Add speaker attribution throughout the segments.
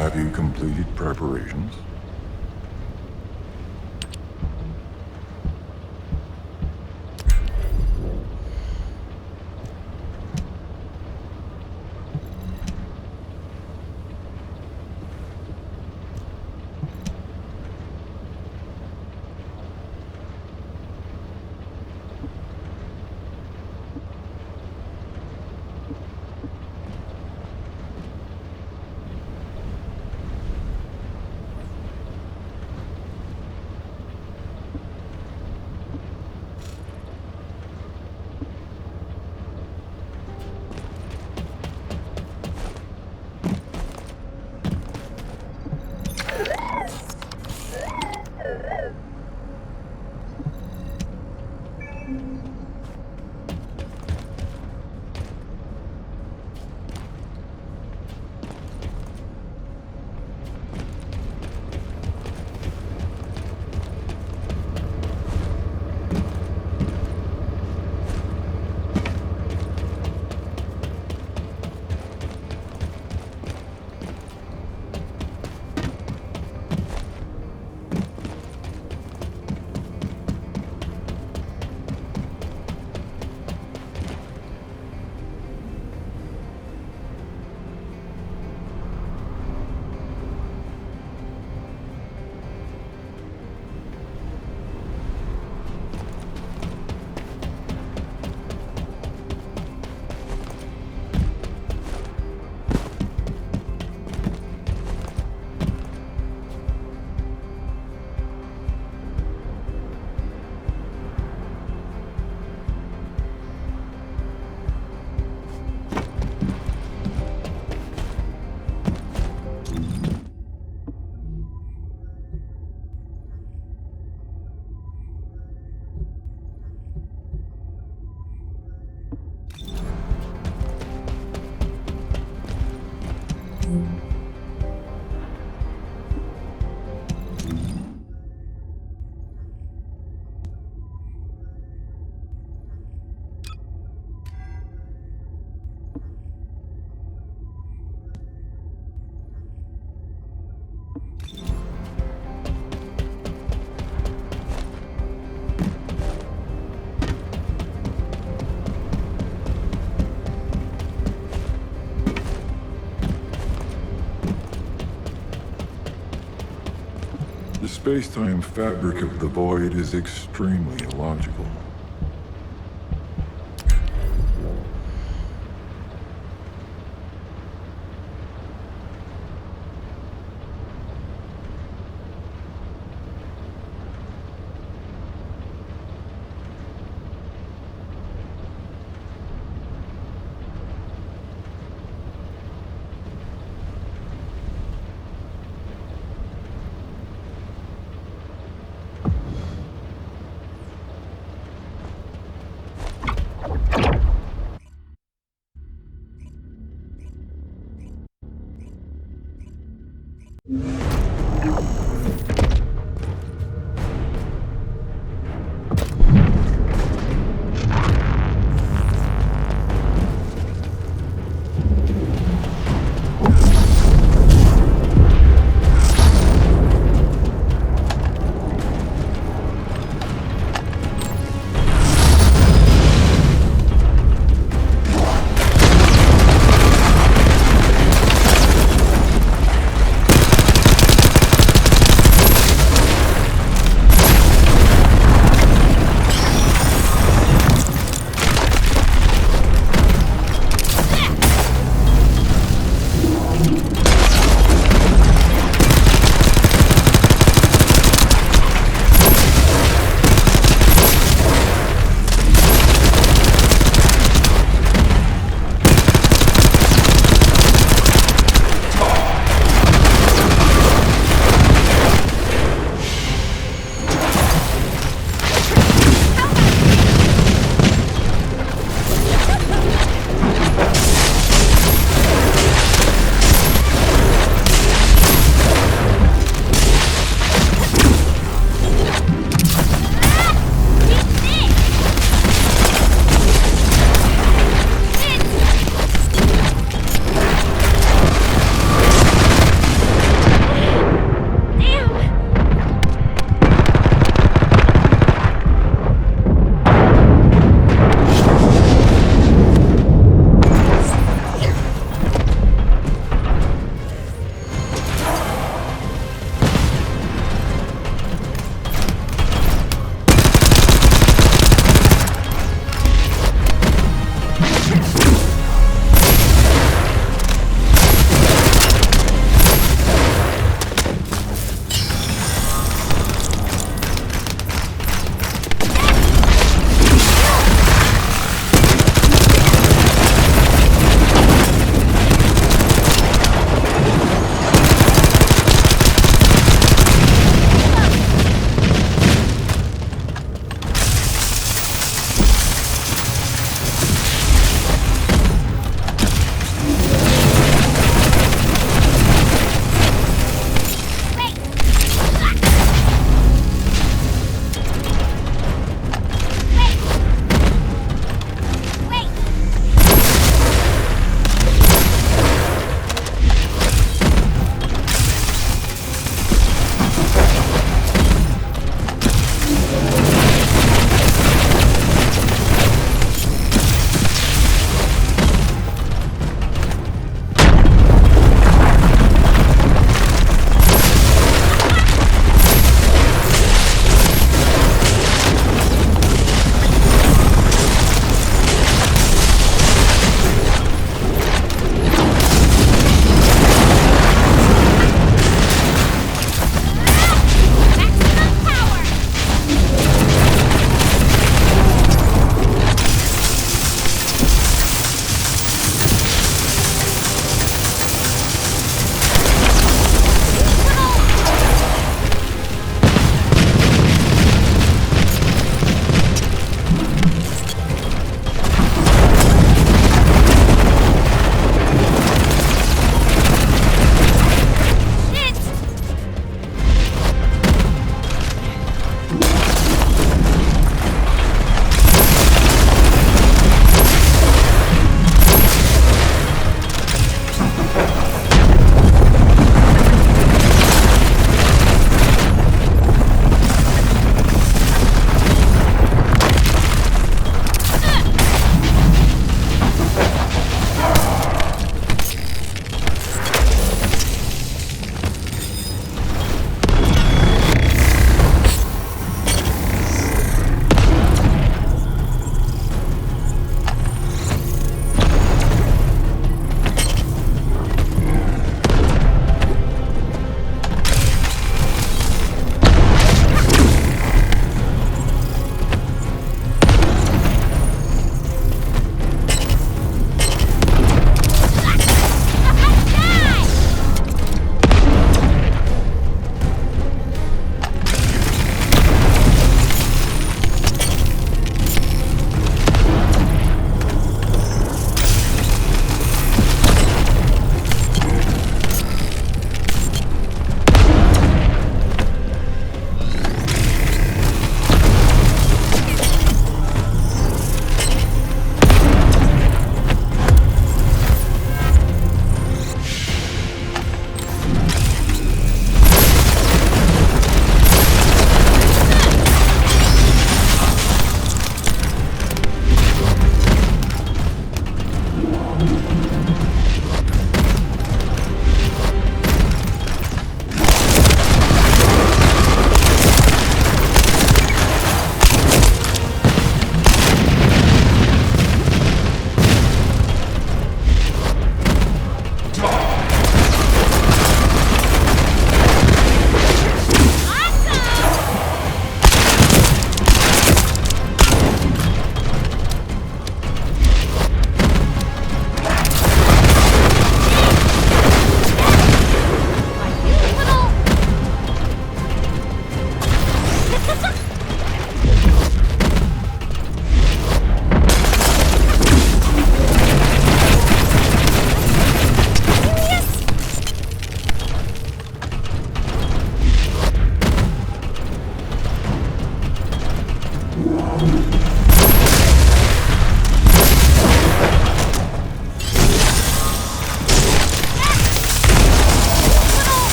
Speaker 1: Have you completed preparations? The space-time fabric of the void is extremely illogical.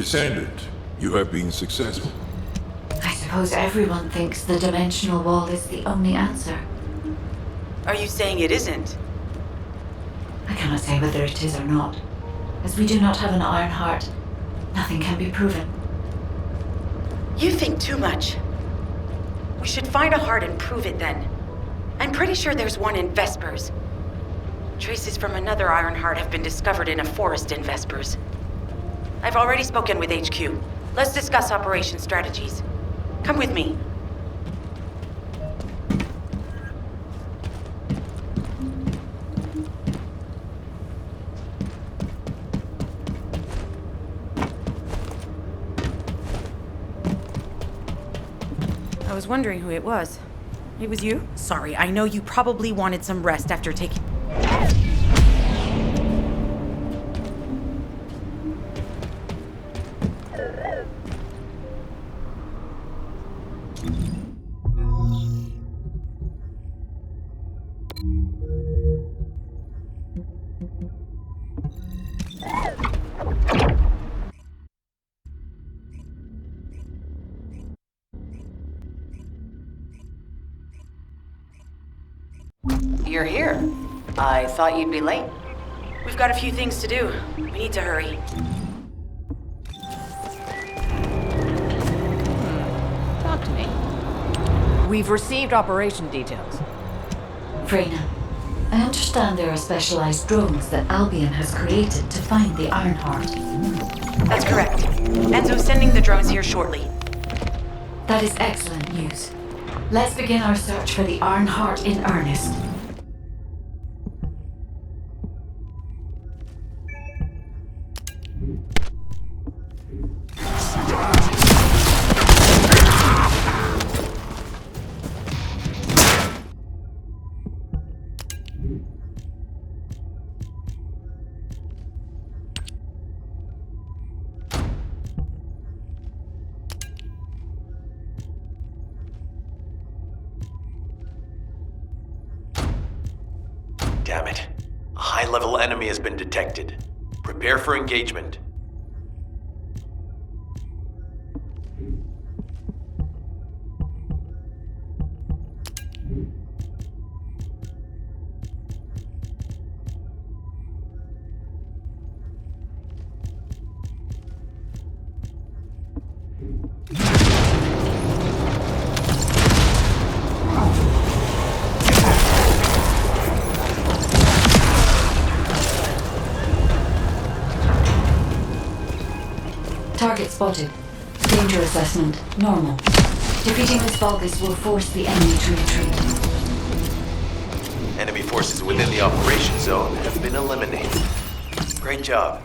Speaker 1: Descendant, you have been successful.
Speaker 2: I suppose everyone thinks the dimensional wall is the only answer.
Speaker 3: Are you saying it isn't?
Speaker 2: I cannot say whether it is or not. As we do not have an iron heart, nothing can be proven.
Speaker 3: You think too much. We should find a heart and prove it then. I'm pretty sure there's one in Vespers. Traces from another iron heart have been discovered in a forest in Vespers. I've already spoken with HQ. Let's discuss operation strategies. Come with me. I was wondering who it was. It was you? Sorry, I know you probably wanted some rest after taking...
Speaker 4: You're here. I thought you'd be late.
Speaker 3: We've got a few things to do. We need to hurry.
Speaker 4: Talk to me. We've received operation details.
Speaker 2: Freyna, I understand there are specialized drones that Albion has created to find the Ironheart.
Speaker 3: That's correct. Enzo's sending the drones here shortly.
Speaker 2: That is excellent news. Let's begin our search for the Ironheart in earnest.
Speaker 5: Damn it. A high-level enemy has been detected. Prepare for engagement.
Speaker 2: Target spotted. Danger assessment, normal. Defeating this Vulgus will force the enemy to retreat.
Speaker 5: Enemy forces within the operation zone have been eliminated. Great job.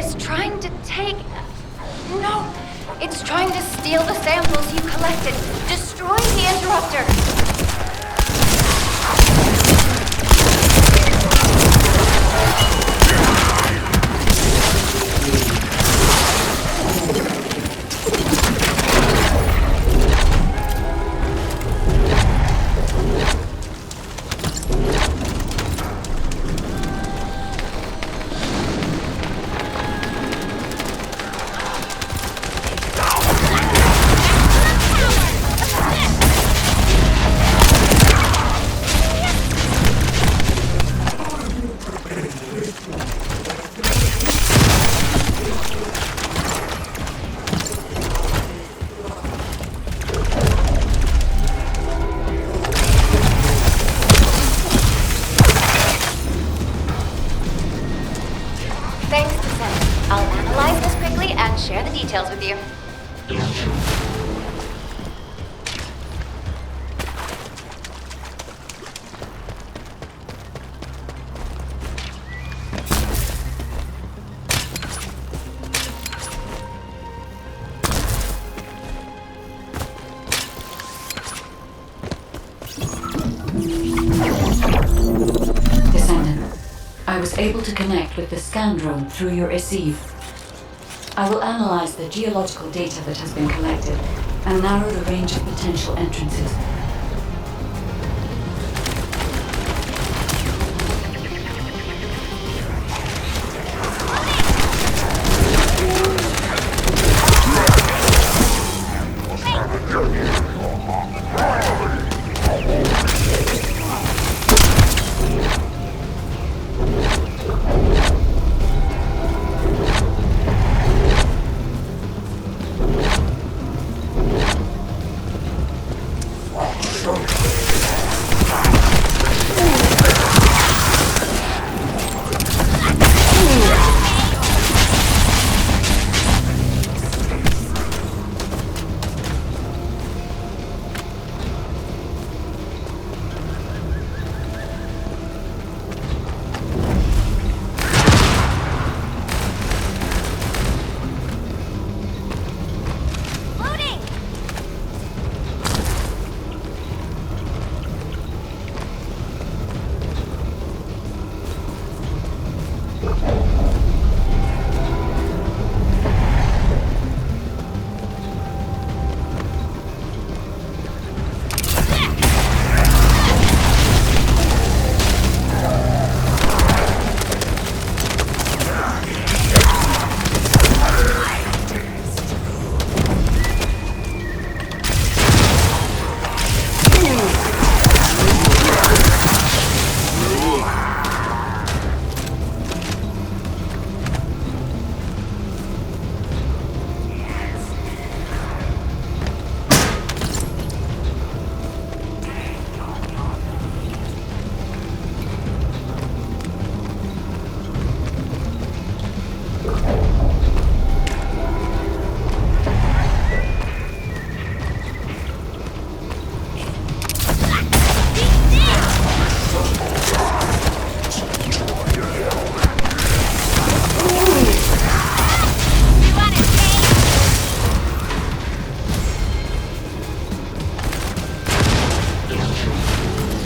Speaker 6: is trying to take... No! It's trying to steal the samples you collected. Destroy the interrupter! Thanks, Descent. I'll analyze this quickly and share the details with you.
Speaker 2: Descent was able to connect with the scan drone through your receive. I will analyze the geological data that has been collected and narrow the range of potential entrances.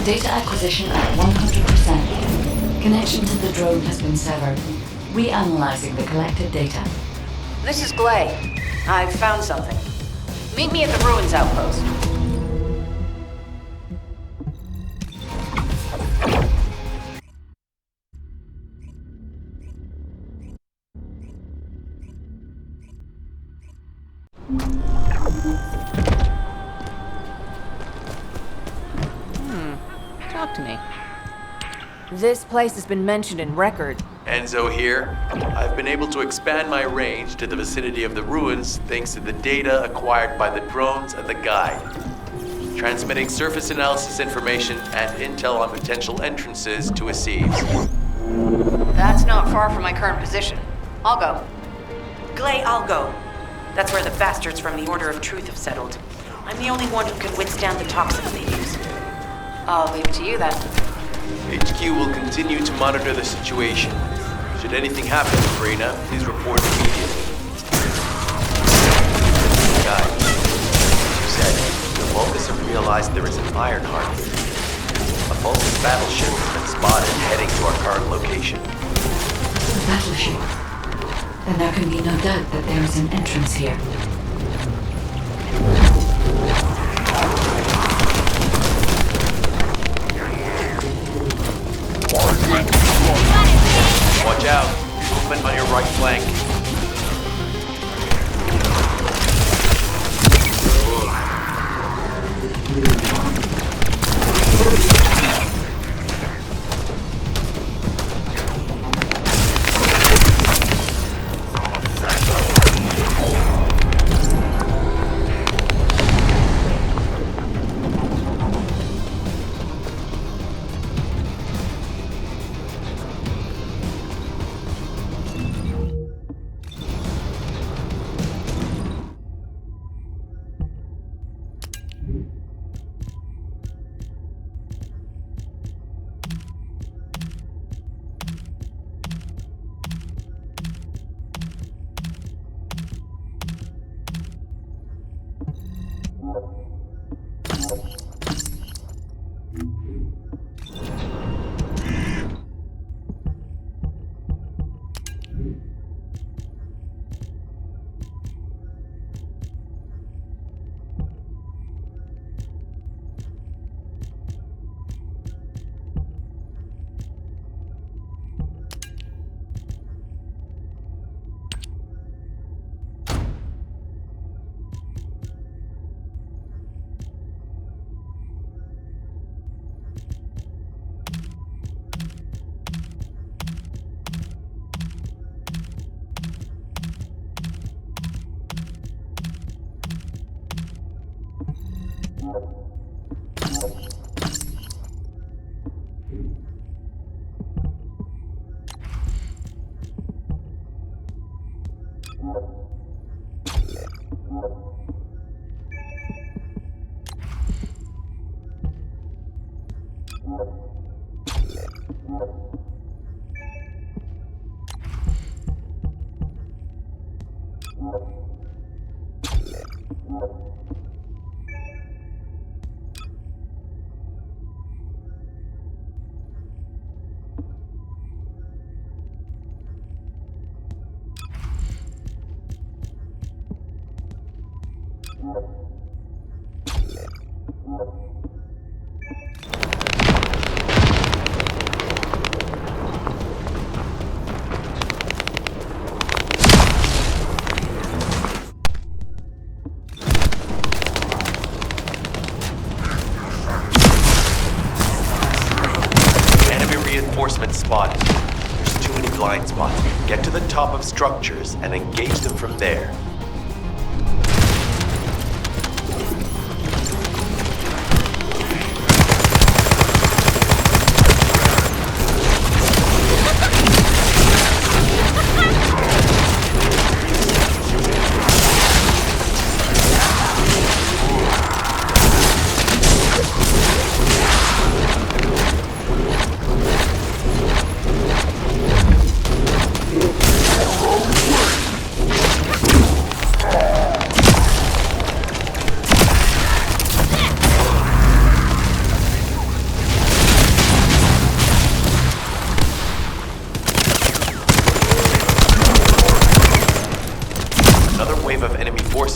Speaker 2: Data acquisition at 100%. Connection to the drone has been severed. Reanalyzing the collected data.
Speaker 4: This is Glay. I've found something. Meet me at the ruins outpost. Talk to me. This place has been mentioned in record.
Speaker 5: Enzo here. I've been able to expand my range to the vicinity of the ruins thanks to the data acquired by the drones and the guide. Transmitting surface analysis information and intel on potential entrances to Assize.
Speaker 4: That's not far from my current position. I'll go.
Speaker 3: Glay, I'll go. That's where the bastards from the Order of Truth have settled. I'm the only one who can withstand the toxins they use.
Speaker 4: I'll leave it to you then.
Speaker 5: HQ will continue to monitor the situation. Should anything happen to Marina, please report immediately. Guys, as you said, the Vulgus have realized there is an Ironheart here. A Vulgus battleship has been spotted heading to our current location.
Speaker 2: A battleship. Then there can be no doubt that there is an entrance here.
Speaker 5: Watch out! Movement on your right flank. Reinforcements spotted. There's too many blind spots. Get to the top of structures and engage them from there.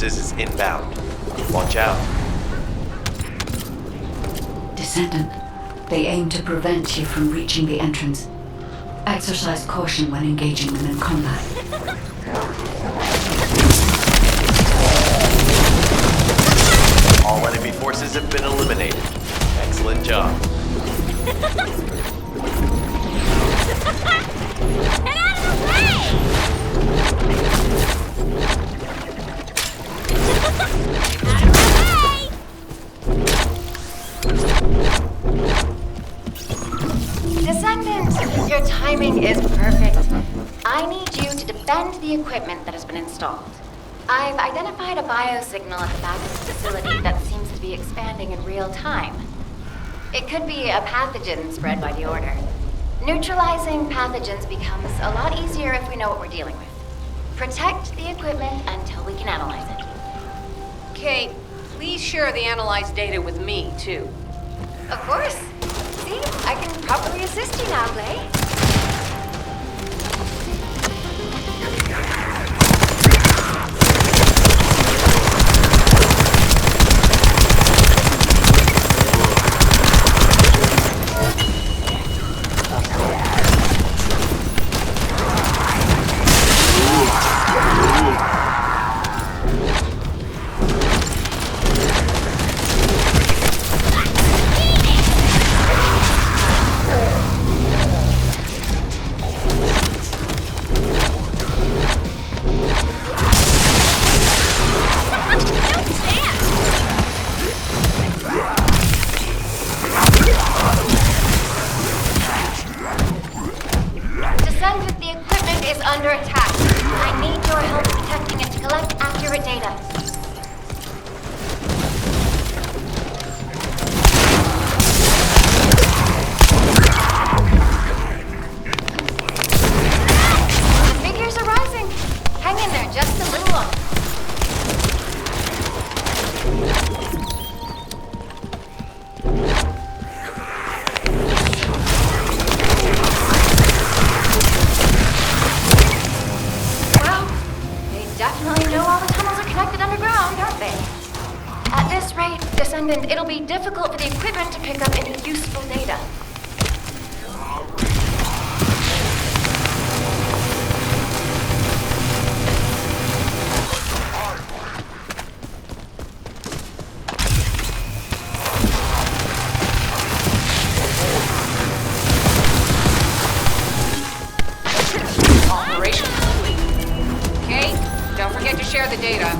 Speaker 5: Is inbound. Watch out.
Speaker 2: Descendant, they aim to prevent you from reaching the entrance. Exercise caution when engaging them in combat.
Speaker 5: All enemy forces have been eliminated. Excellent job.
Speaker 6: Get out of the way! Descendant, your timing is perfect. I need you to defend the equipment that has been installed. I've identified a biosignal at the back of the facility that seems to be expanding in real time. It could be a pathogen spread by the Order. Neutralizing pathogens becomes a lot easier if we know what we're dealing with. Protect the equipment until we can analyze it.
Speaker 4: Kate, please share the analyzed data with me, too.
Speaker 6: Of course. See, I can properly assist you now, Clay. Under attack. I need your help detecting it to collect accurate data. The figures are rising. Hang in there just a little longer. Definitely know all the tunnels are connected underground, aren't they? At this rate, Descendant, it'll be difficult for the equipment to pick up any useful data.
Speaker 4: Operation complete. Kate? Don't forget to share the data.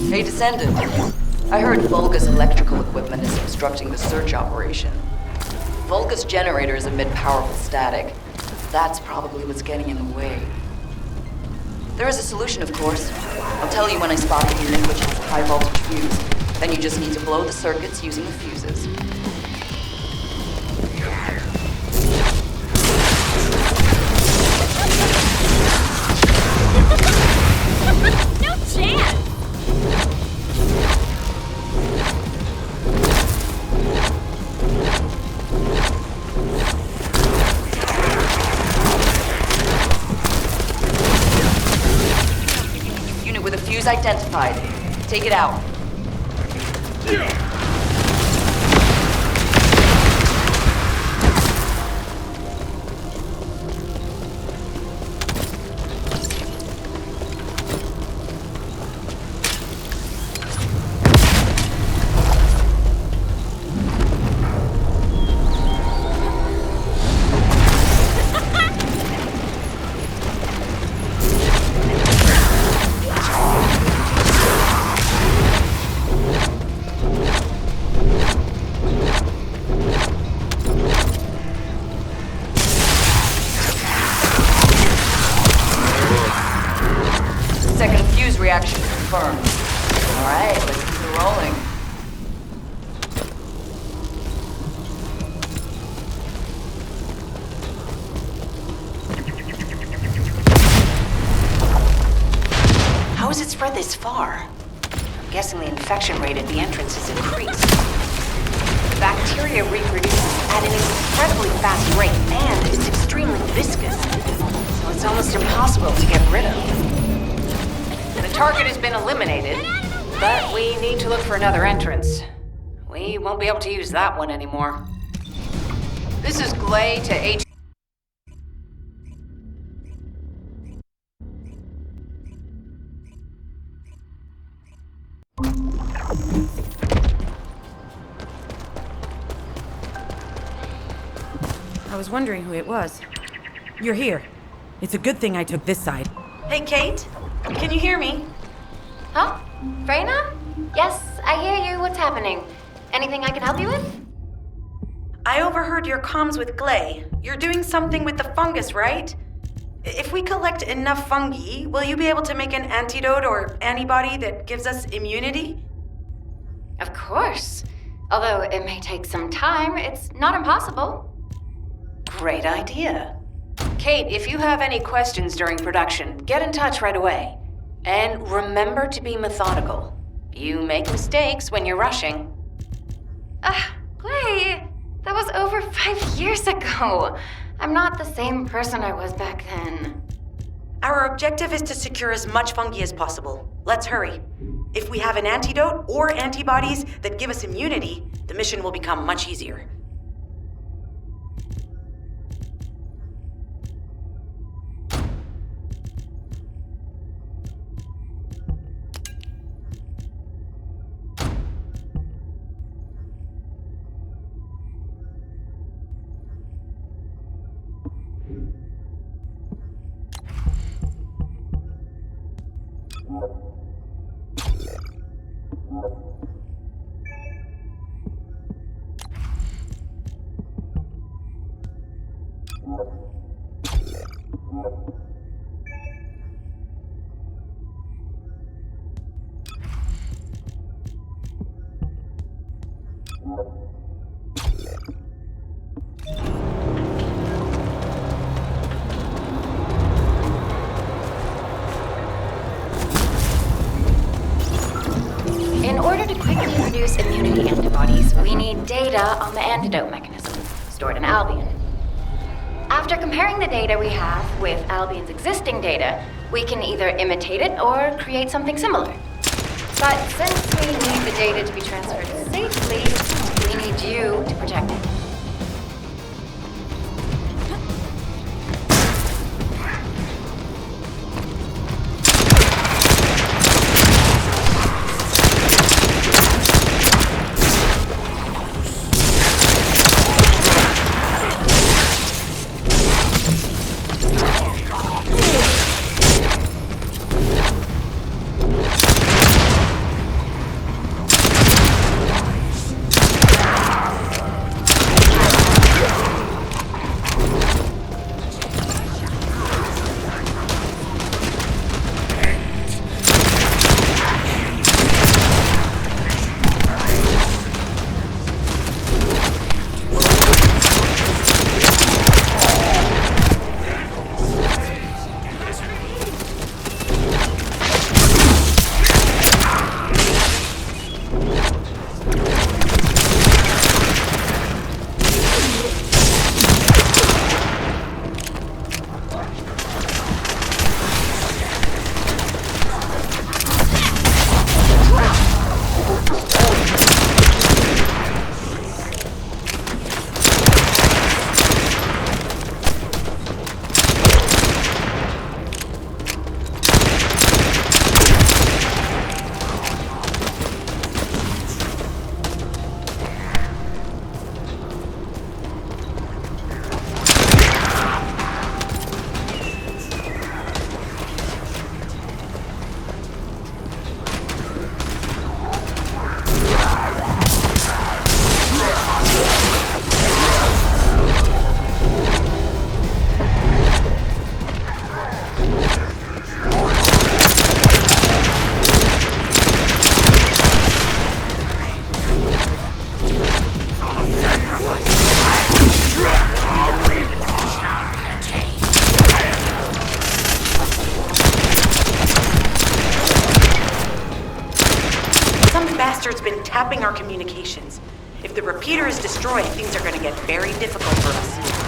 Speaker 7: Hey, Descendant. I heard Vulgus electrical equipment is obstructing the search operation. Vulgus generators emit powerful static. That's probably what's getting in the way. There is a solution, of course. I'll tell you when I spot a unit which has a high voltage fuse. Then you just need to blow the circuits using the fuses.
Speaker 6: No chance!
Speaker 7: Unit with a fuse identified. Take it out. Second fuse reaction confirmed. Alright, let's keep it rolling.
Speaker 3: How has it spread this far? I'm guessing the infection rate at the entrance has increased. The bacteria reproduces at an incredibly fast rate, and it's extremely viscous. So it's almost impossible to get rid of. The target has been eliminated, but we need to look for another entrance. We won't be able to use that one anymore. This is Glay to H.
Speaker 8: I was wondering who it was. You're here. It's a good thing I took this side.
Speaker 3: Hey, Kate? Can you hear me?
Speaker 6: Huh? Freyna? Yes, I hear you. What's happening? Anything I can help you with?
Speaker 3: I overheard your comms with Glay. You're doing something with the fungus, right? If we collect enough fungi, will you be able to make an antidote or antibody that gives us immunity?
Speaker 6: Of course. Although it may take some time, it's not impossible.
Speaker 3: Great idea. Kate, if you have any questions during production, get in touch right away. And remember to be methodical. You make mistakes when you're rushing.
Speaker 6: Glay, that was over 5 years ago. I'm not the same person I was back then.
Speaker 3: Our objective is to secure as much fungi as possible. Let's hurry. If we have an antidote or antibodies that give us immunity, the mission will become much easier.
Speaker 6: In order to quickly produce immunity antibodies, we need data on the antidote mechanism, stored in Albion. After comparing the data we have with Albion's existing data, we can either imitate it or create something similar. But since we need the data to be transferred safely, we need you to protect it.
Speaker 3: Some bastard's been tapping our communications. If the repeater is destroyed, things are gonna get very difficult for us.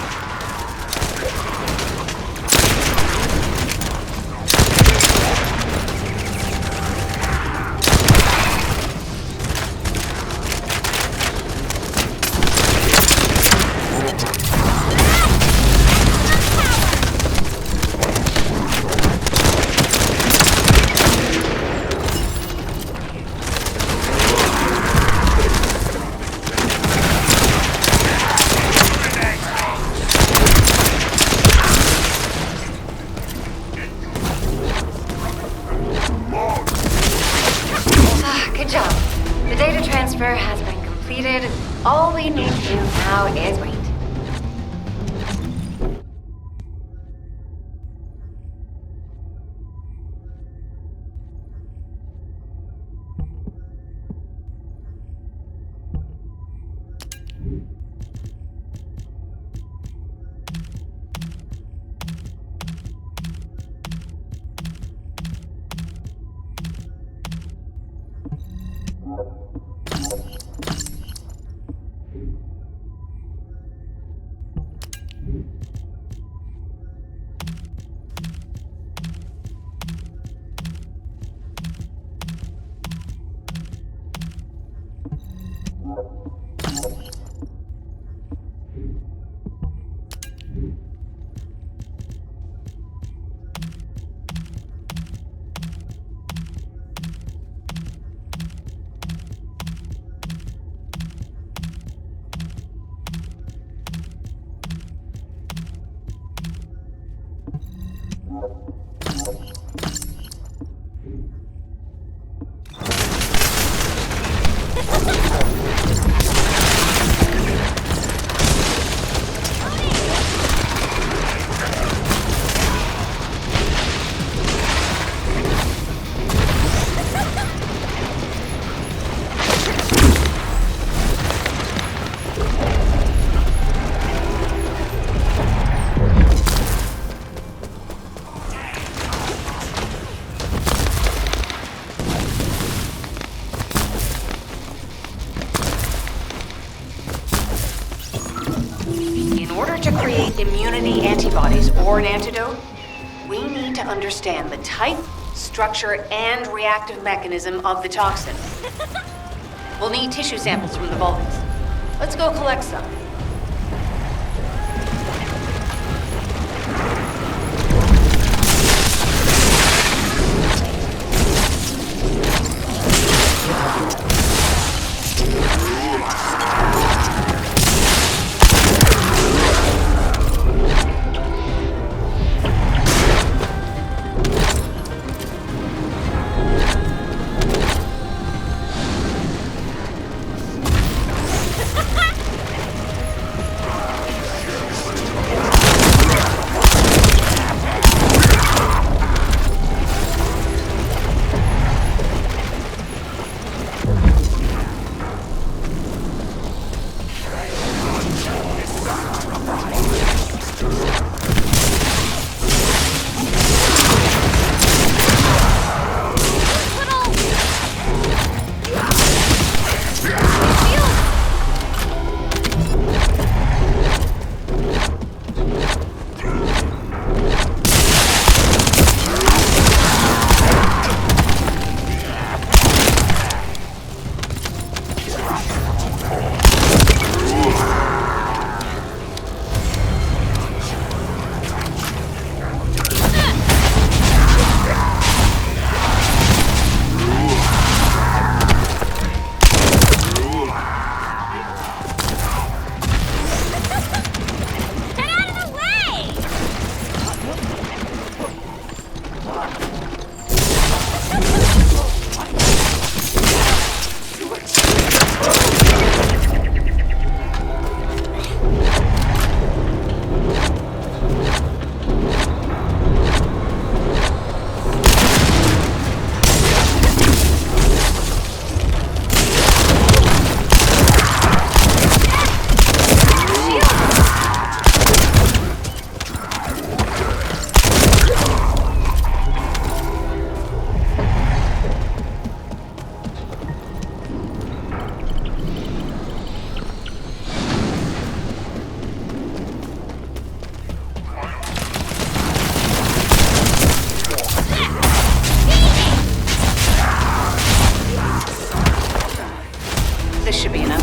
Speaker 6: Good job. The data transfer has been completed. All we need to do now is wait.
Speaker 3: To create immunity antibodies or an antidote, we need to understand the type, structure, and reactive mechanism of the toxin. We'll need tissue samples from the Vulcans. Let's go collect some. This should be enough.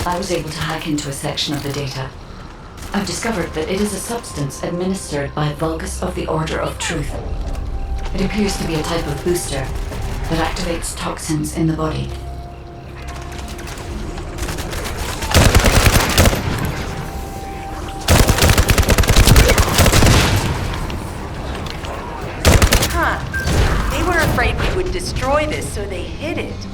Speaker 2: I was able to hack into a section of the data. I've discovered that it is a substance administered by Vulgus of the Order of Truth. It appears to be a type of booster that activates toxins in the body.
Speaker 3: Huh. They were afraid we would destroy this, so they hid it.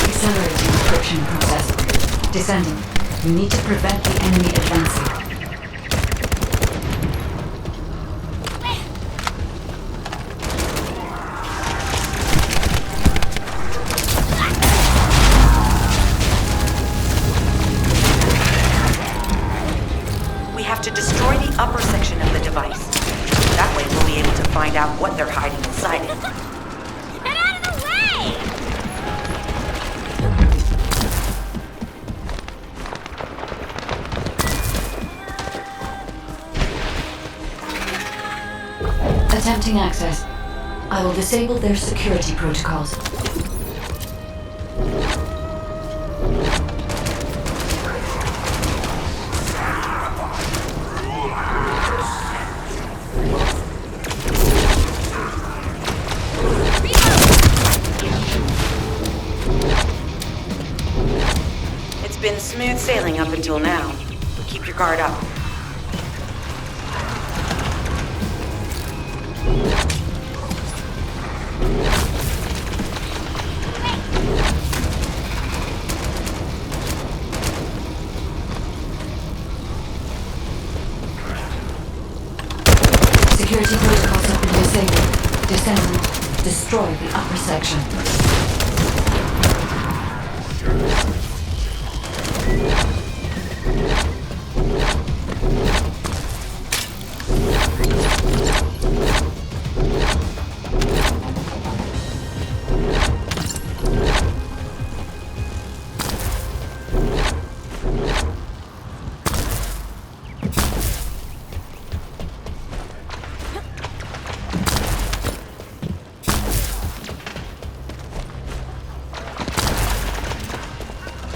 Speaker 2: Accelerating encryption process. Descending. You need to prevent the enemy advancing.
Speaker 3: We have to destroy the upper section of the device. That way we'll be able to find out what they're hiding inside it.
Speaker 6: Get out of the way!
Speaker 2: Attempting access. I will disable their security protocols.
Speaker 3: It's been smooth sailing up until now. Keep your guard up.
Speaker 2: Security protocols have been disabled. Descend. Destroy the upper section.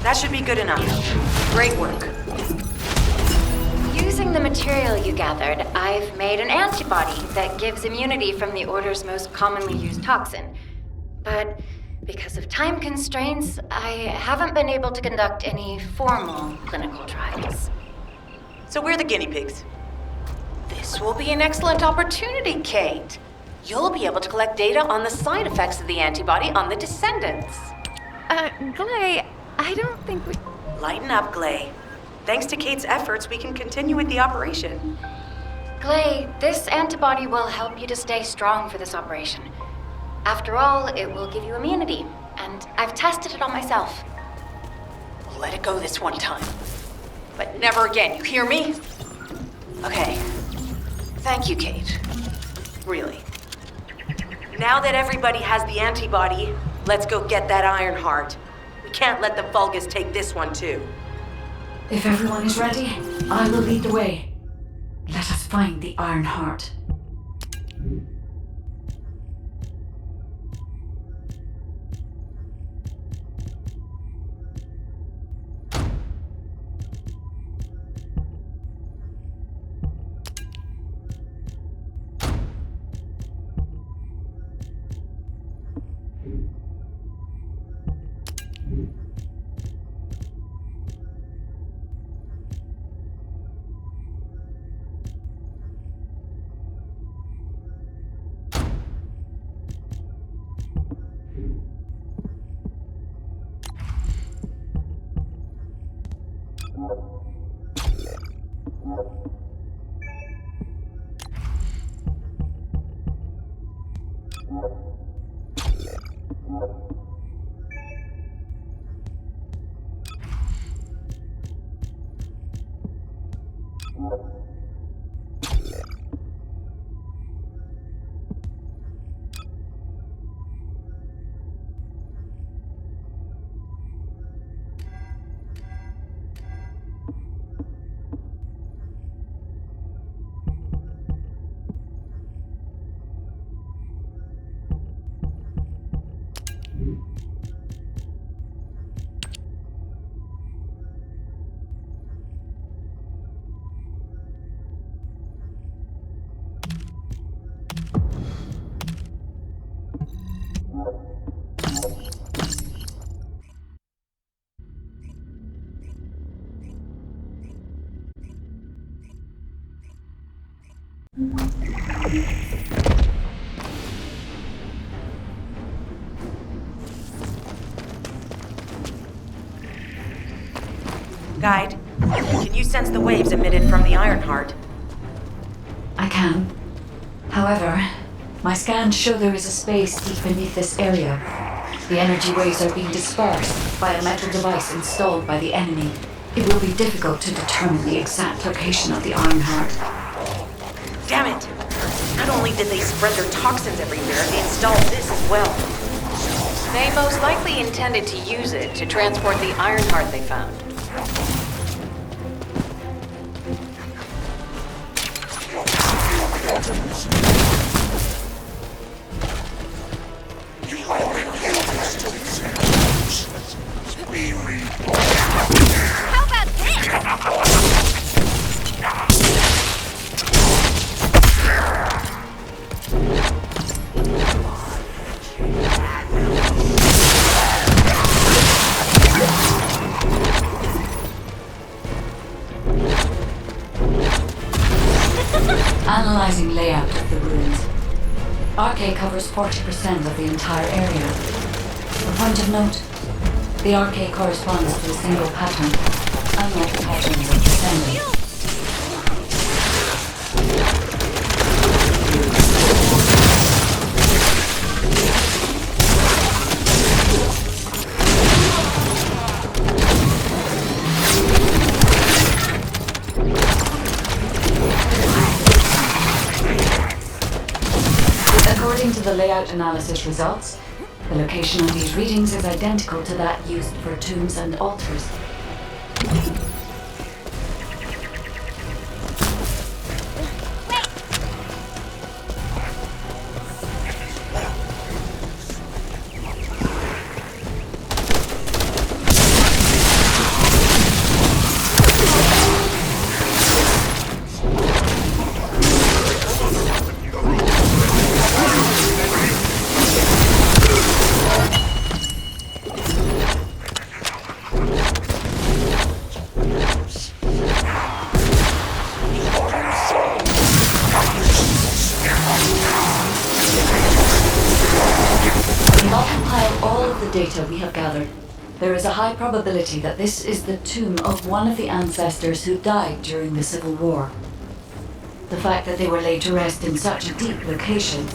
Speaker 3: That should be good enough. Great work.
Speaker 6: Using the material you gathered, I've made an antibody that gives immunity from the Order's most commonly used toxin. But because of time constraints, I haven't been able to conduct any formal clinical trials.
Speaker 3: So we're the guinea pigs. This will be an excellent opportunity, Kate. You'll be able to collect data on the side effects of the antibody on the descendants.
Speaker 4: Glay, I don't think we...
Speaker 3: Lighten up, Glay. Thanks to Kate's efforts, we can continue with the operation.
Speaker 6: Glay, this antibody will help you to stay strong for this operation. After all, it will give you immunity, and I've tested it on myself.
Speaker 3: We'll let it go this one time. But never again, you hear me? Okay. Thank you, Kate. Really. Now that everybody has the antibody, let's go get that Iron Heart. We can't let the Vulgus take this one, too.
Speaker 2: If everyone is ready, I will lead the way. Let us find the Iron Heart.
Speaker 3: Guide, can you sense the waves emitted from the Ironheart?
Speaker 2: I can. However, my scans show there is a space deep beneath this area. The energy waves are being dispersed by a metal device installed by the enemy. It will be difficult to determine the exact location of the Ironheart.
Speaker 3: Damn it! Not only did they spread their toxins everywhere, they installed this as well.
Speaker 4: They most likely intended to use it to transport the Ironheart they found.
Speaker 6: How about this?
Speaker 2: Analyzing layout of the ruins. RK covers 40% of the entire area. A point of note, the RK corresponds to a single pattern, unlike the patterns of descendants. According to the layout analysis results, the location of these readings is identical to that used for tombs and altars. Data we have gathered, there is a high probability that this is the tomb of one of the ancestors who died during the Civil War. The fact that they were laid to rest in such a deep location,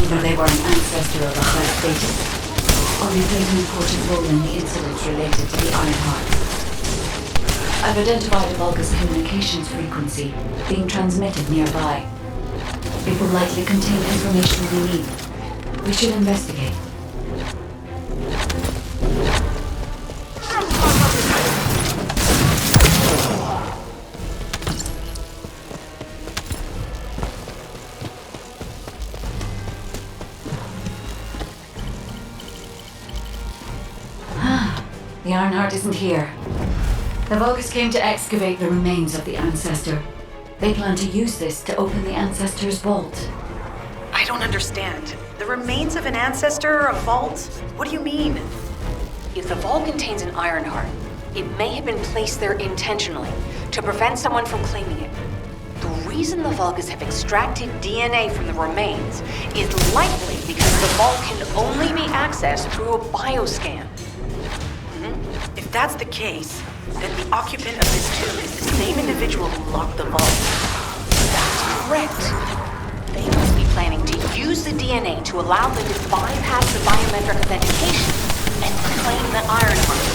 Speaker 2: either they were an ancestor of a high status, or they played an important role in the incidents related to the Ironheart. I've identified a Vulgus communications frequency being transmitted nearby. It will likely contain information we need. We should investigate. The Ironheart isn't here. The Vulgus came to excavate the remains of the Ancestor. They plan to use this to open the Ancestor's vault.
Speaker 3: I don't understand. The remains of an ancestor, a vault? What do you mean?
Speaker 4: If the vault contains an Ironheart, it may have been placed there intentionally to prevent someone from claiming it. The reason the Vulgus have extracted DNA from the remains is likely because the vault can only be accessed through a bioscan.
Speaker 3: If that's the case, then the occupant of this tomb is the same individual who locked the vault.
Speaker 4: That's correct. They must be planning to use the DNA to allow them to bypass the biometric authentication and claim the Ironheart.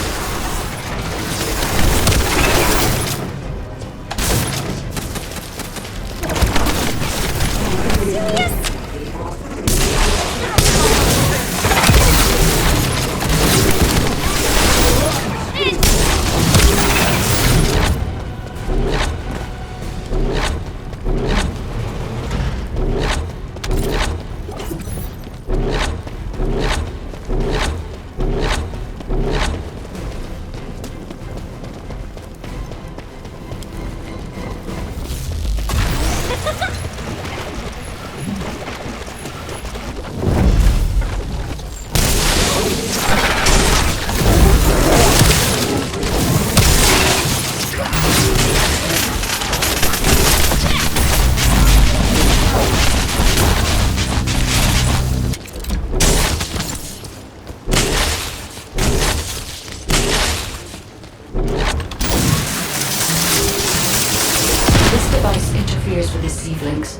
Speaker 2: links.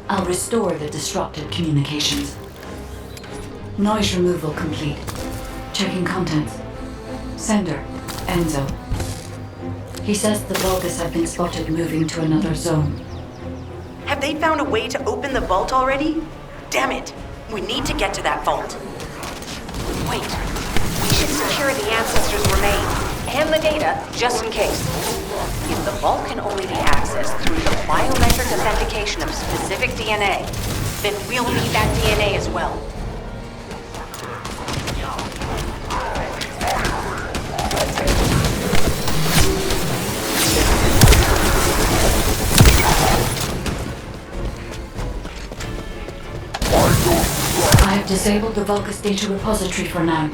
Speaker 2: I'll restore the disrupted communications. Noise removal complete. Checking contents. Sender, Enzo. He says the Vulgus have been spotted moving to another zone.
Speaker 3: Have they found a way to open the vault already? Damn it! We need to get to that vault.
Speaker 4: Wait. We should secure the Ancestors' remains and the data, just in case. If the vault can only be accessed through the biometric authentication of specific DNA, then we'll need that DNA as well.
Speaker 2: I have disabled the Vulgus data repository for now.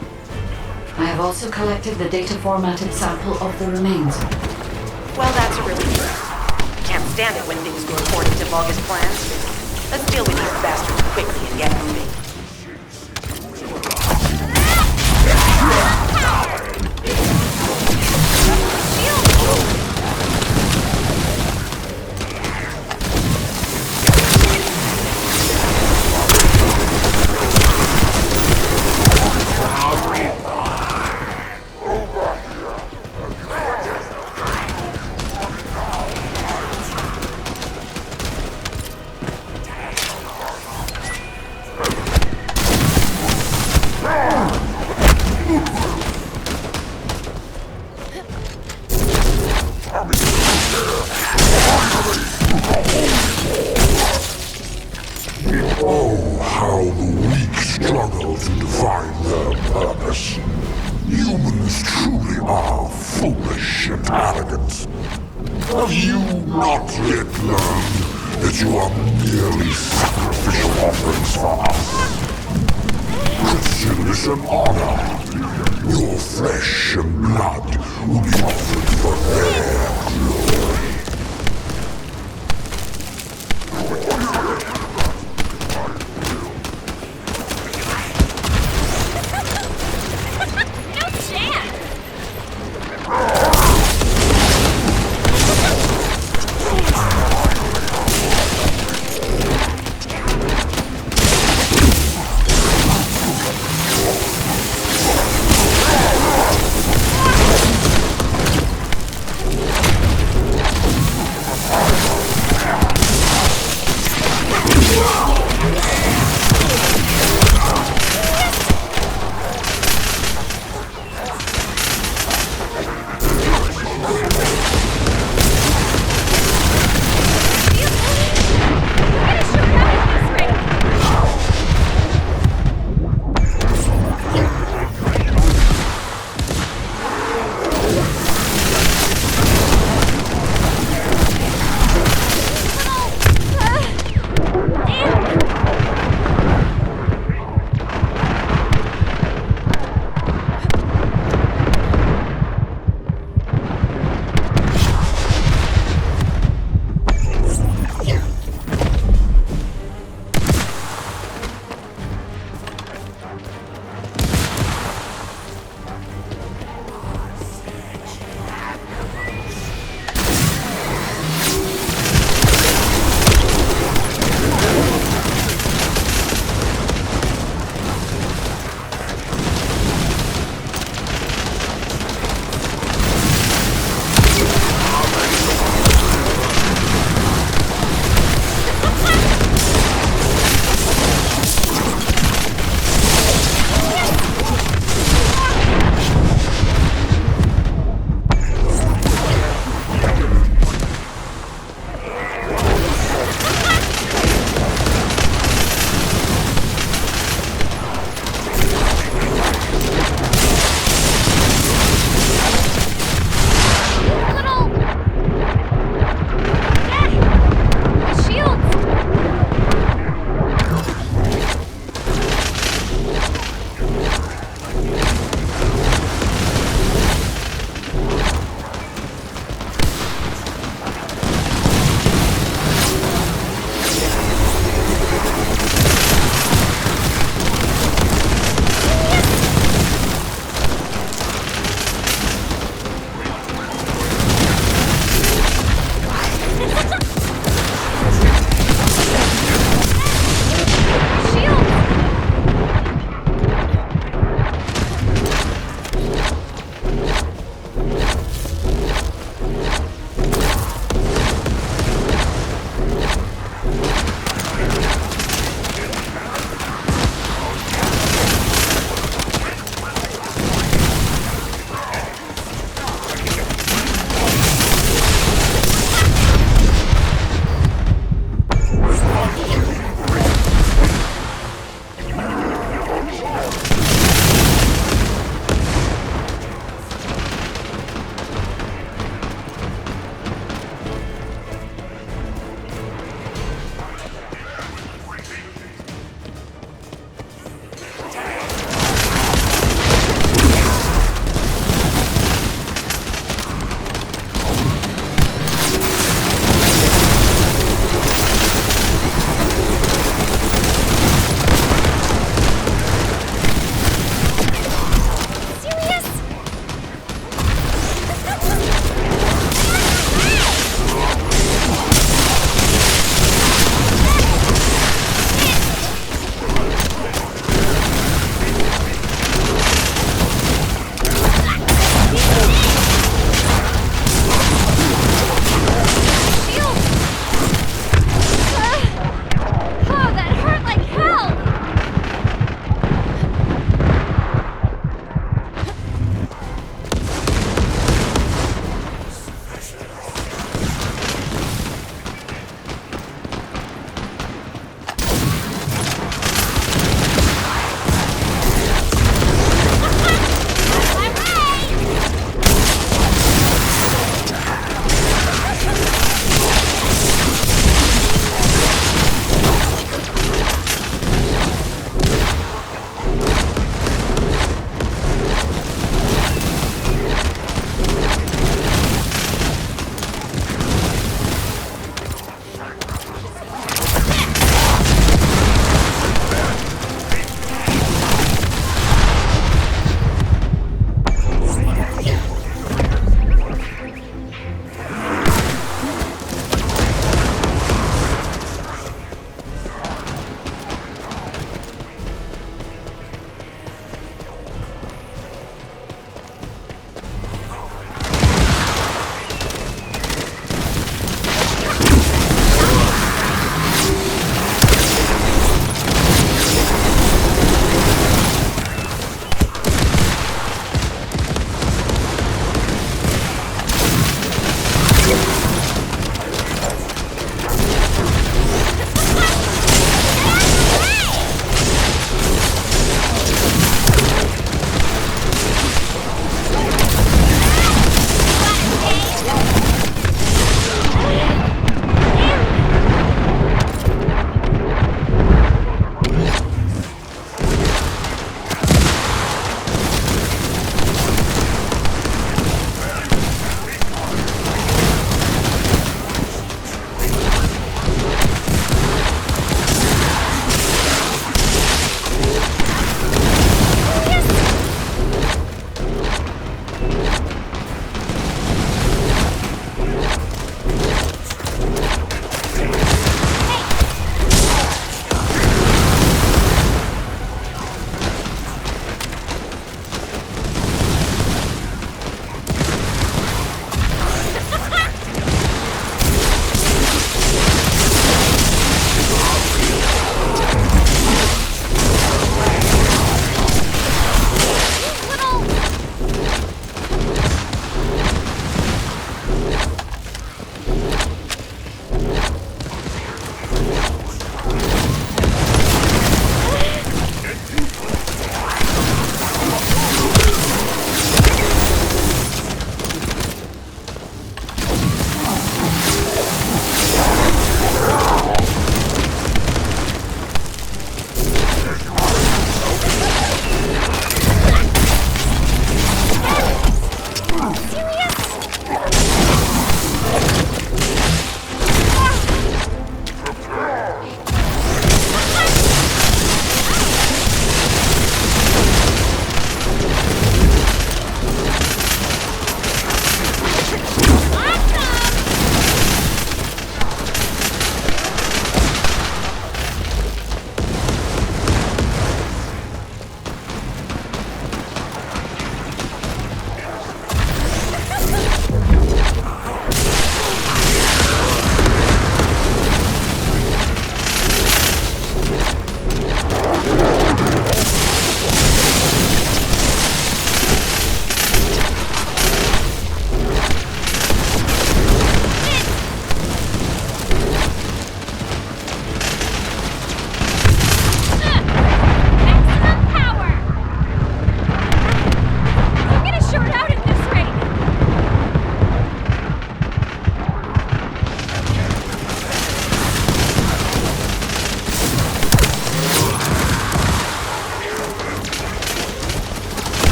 Speaker 2: I have also collected the data formatted sample of the remains.
Speaker 3: Well, that's a relief. Can't stand it when things go according to Vulgus plans. Let's deal with these bastards quickly and get moving.
Speaker 9: Oh, how the weak struggle to define their purpose. Humans truly are foolish and arrogant. Have you not yet learned that you are merely sacrificial offerings for us? Christian is an honor. Your flesh and blood will be offered for their glory.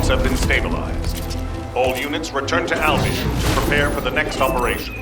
Speaker 10: have been stabilized. All units return to Albion to prepare for the next operation.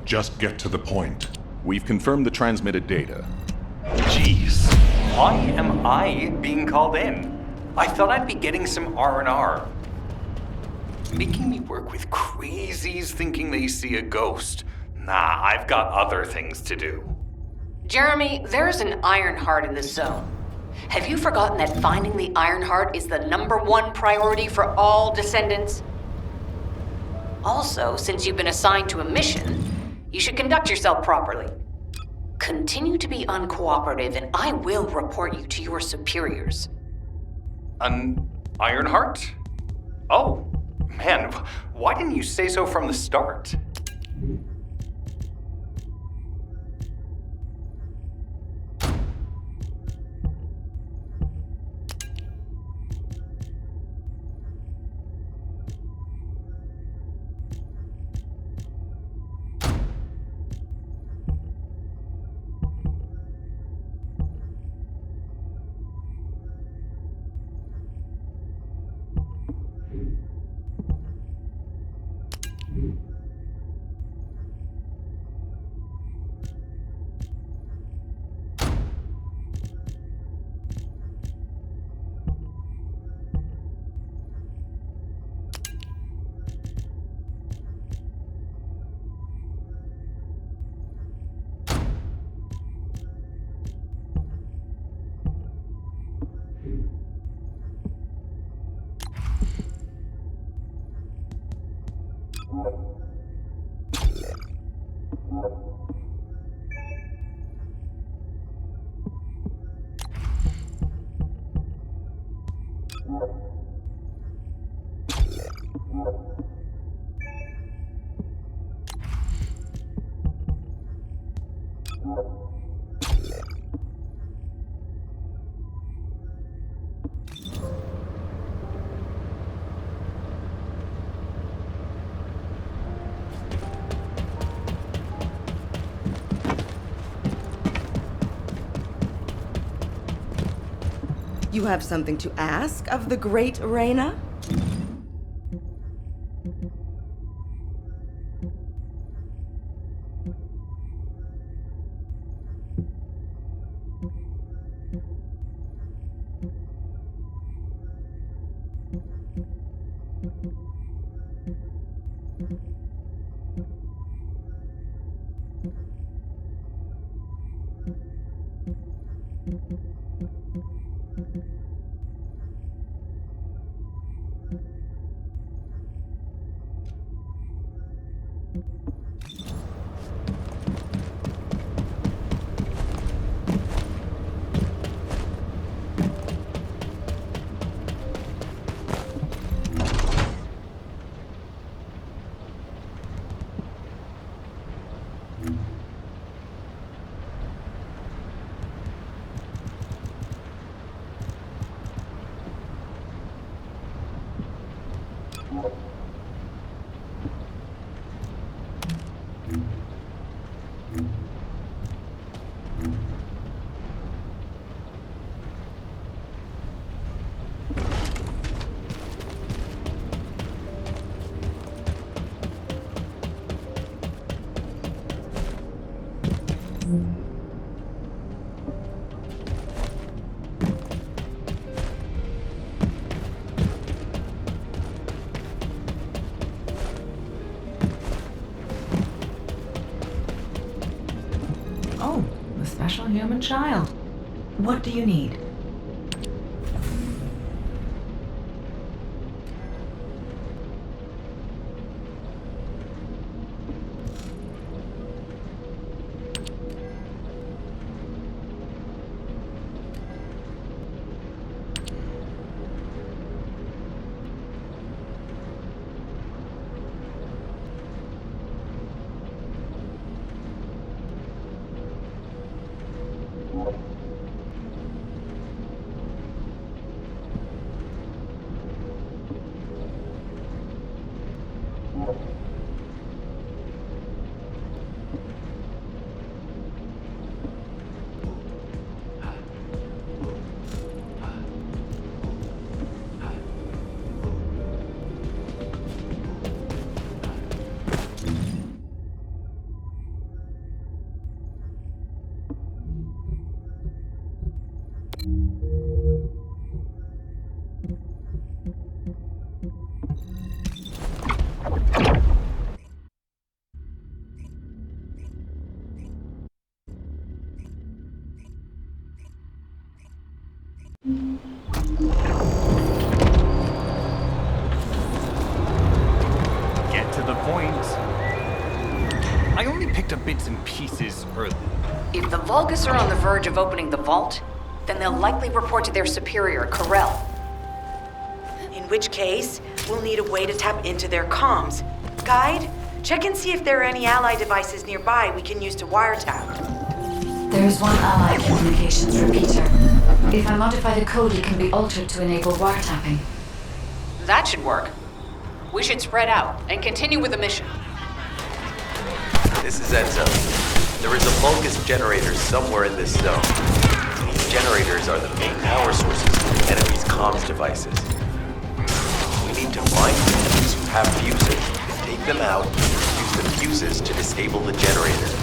Speaker 10: Just get to the point. We've confirmed the transmitted data.
Speaker 11: Jeez, why am I being called in? I thought I'd be getting some R&R. Making me work with crazies thinking they see a ghost. Nah, I've got other things to do.
Speaker 4: Jeremy, there's an Ironheart in this zone. Have you forgotten that finding the Ironheart is the #1 priority for all Descendants? Also, since you've been assigned to a mission, you should conduct yourself properly. Continue to be uncooperative and I will report you to your superiors.
Speaker 11: An Ironheart? Oh, man, why didn't you say so from the start?
Speaker 8: You have something to ask of the great Reyna?
Speaker 12: Oh, the special human child. What do you need?
Speaker 11: Get to the point. I only picked up bits and pieces early.
Speaker 4: If the Vulgus are on the verge of opening the vault, then they'll likely report to their superior, Corell.
Speaker 3: In which case, we'll need a way to tap into their comms. Guide, check and see if there are any ally devices nearby we can use to wiretap.
Speaker 2: There is one ally communications repeater. If I modify the code, it can be altered to enable wiretapping.
Speaker 4: That should work. We should spread out and continue with the mission.
Speaker 5: This is Enzo. There is a Vulgus generator somewhere in this zone. These generators are the main power sources for the enemy's comms devices. We need to find enemies who have fuses, take them out, and use the fuses to disable the generator.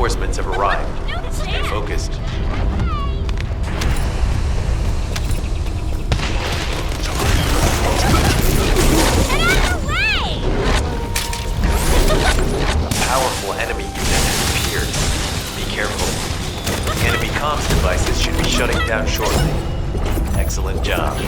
Speaker 5: reinforcements have arrived. Stay focused. Powerful enemy unit has appeared. Be careful. The enemy comms devices should be shutting down shortly. Excellent job.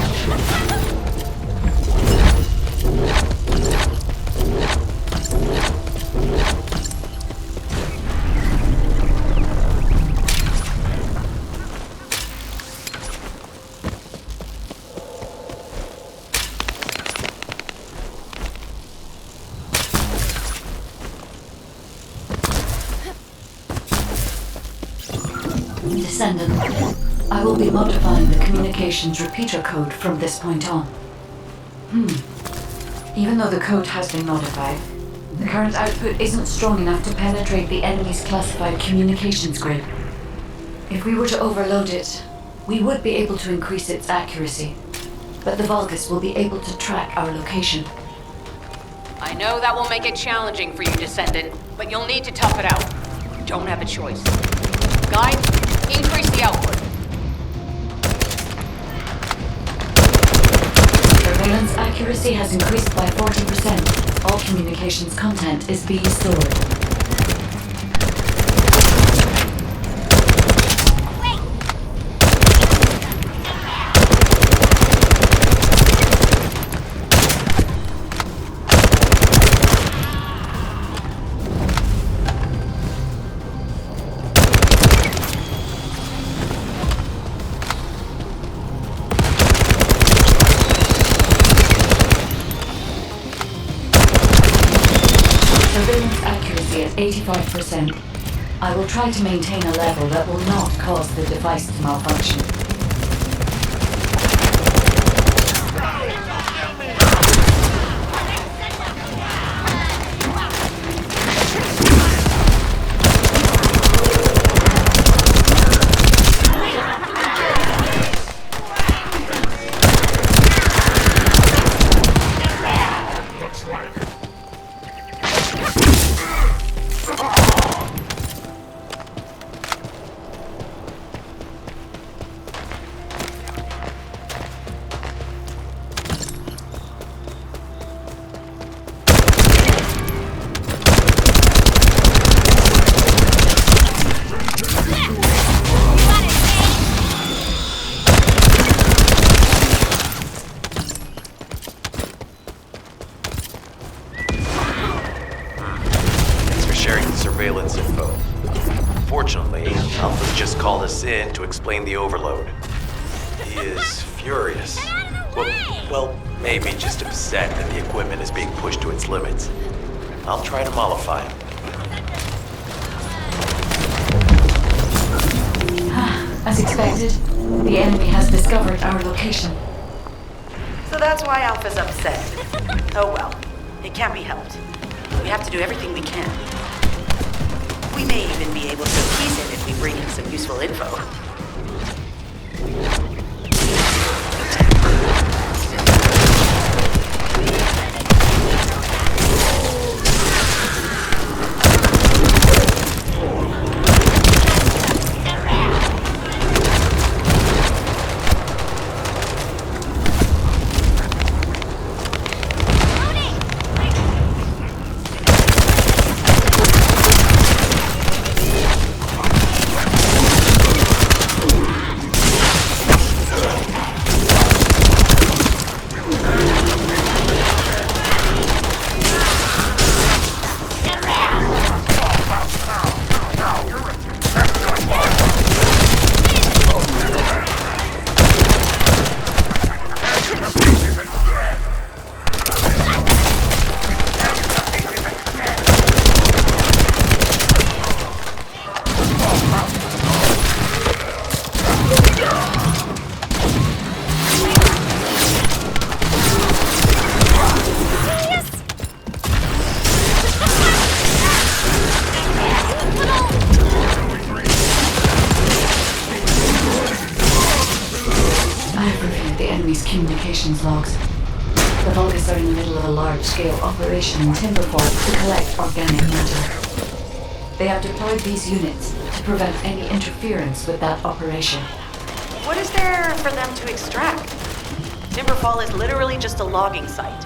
Speaker 2: Descendant, I will be modifying the communications repeater code from this point on. Even though the code has been modified, the current output isn't strong enough to penetrate the enemy's classified communications grid. If we were to overload it, we would be able to increase its accuracy, but the Vulgus will be able to track our location.
Speaker 4: I know that will make it challenging for you, Descendant, but you'll need to tough it out. You don't have a choice. Guide, increase the output.
Speaker 2: Surveillance accuracy has increased by 40%. All communications content is being stored. Surveillance accuracy at 85%. I will try to maintain a level that will not cause the device to malfunction.
Speaker 5: Surveillance info. Fortunately, Alpha's just called us in to explain the overload. He is furious. Well, maybe just upset that the equipment is being pushed to its limits. I'll try to mollify him.
Speaker 2: As expected, the enemy has discovered our location.
Speaker 3: So that's why Alpha's upset. Oh well, it can't be helped. We have to do everything we can. We may even be able to appease him if we bring him some useful info.
Speaker 2: Communications logs. The Vulgus are in the middle of a large-scale operation in Timberfall to collect organic matter. They have deployed these units to prevent any interference with that operation.
Speaker 3: What is there for them to extract? Timberfall is literally just a logging site.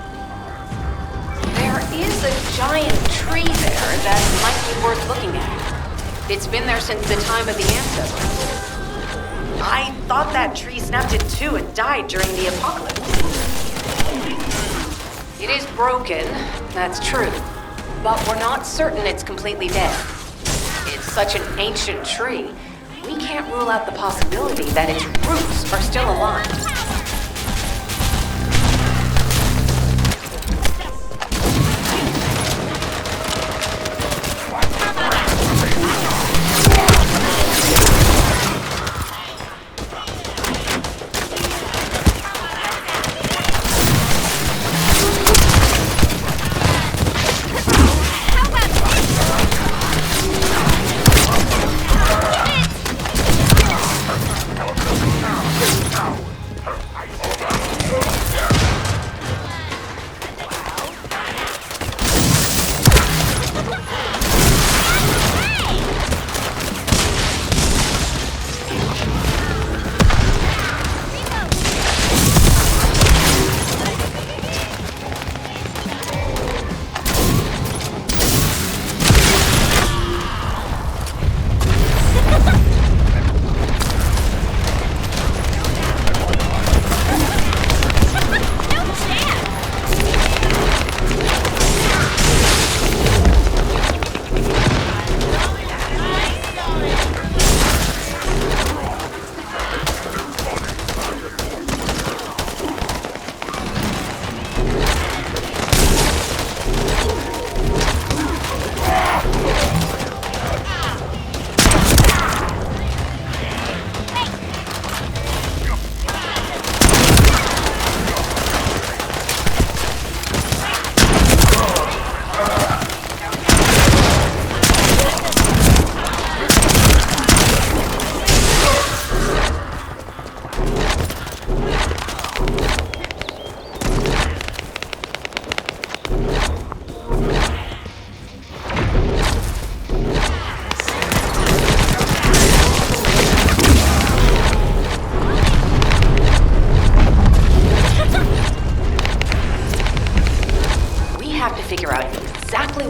Speaker 4: There is a giant tree there that might be worth looking at. It's been there since the time of the ancestors.
Speaker 3: I thought that tree snapped in two and died during the apocalypse.
Speaker 4: It is broken, that's true. But we're not certain it's completely dead. It's such an ancient tree, we can't rule out the possibility that its roots are still alive.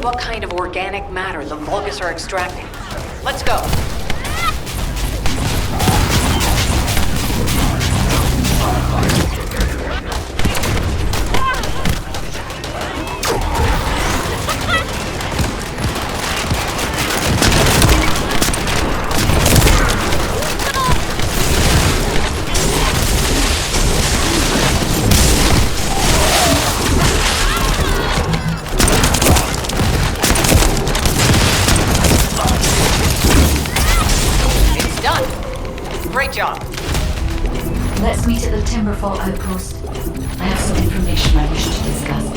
Speaker 4: What kind of organic matter the Vulgus are extracting. Let's go. Great job.
Speaker 2: Let's meet at the Timberfall outpost. I have some information I wish to discuss.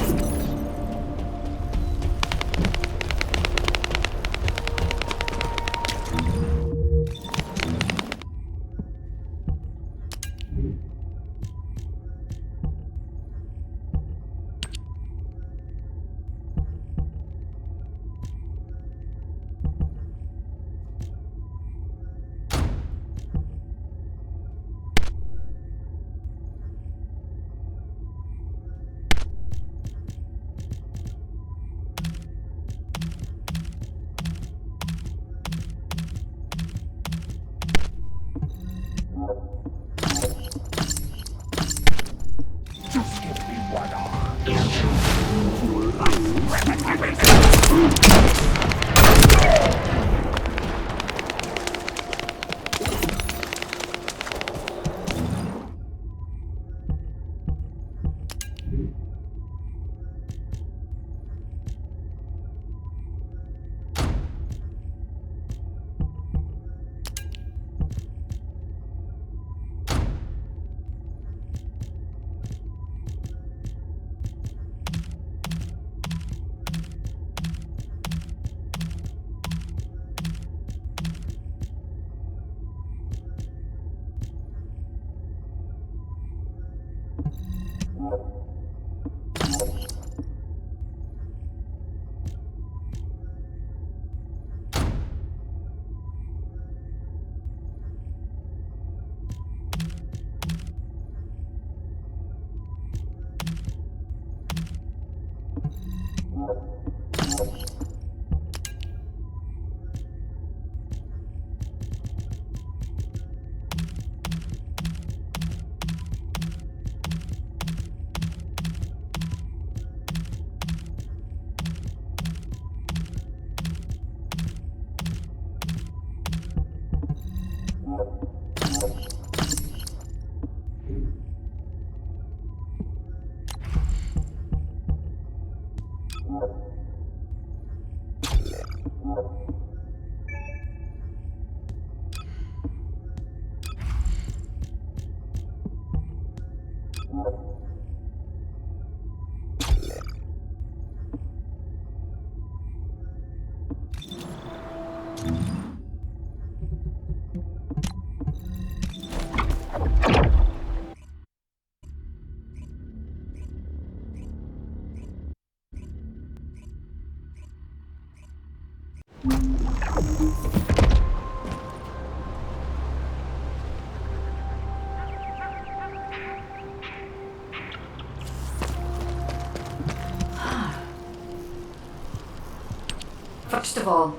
Speaker 2: First of all,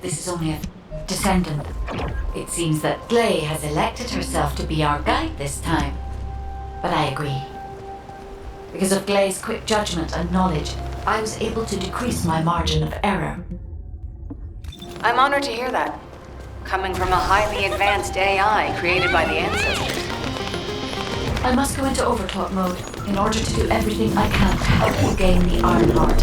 Speaker 2: this is only a descendant. It seems that Gley has elected herself to be our guide this time. But I agree. Because of Gley's quick judgment and knowledge, I was able to decrease my margin of error.
Speaker 4: I'm honored to hear that. Coming from a highly advanced AI created by the ancestors.
Speaker 2: I must go into overtalk mode in order to do everything I can to help you gain the Iron Heart.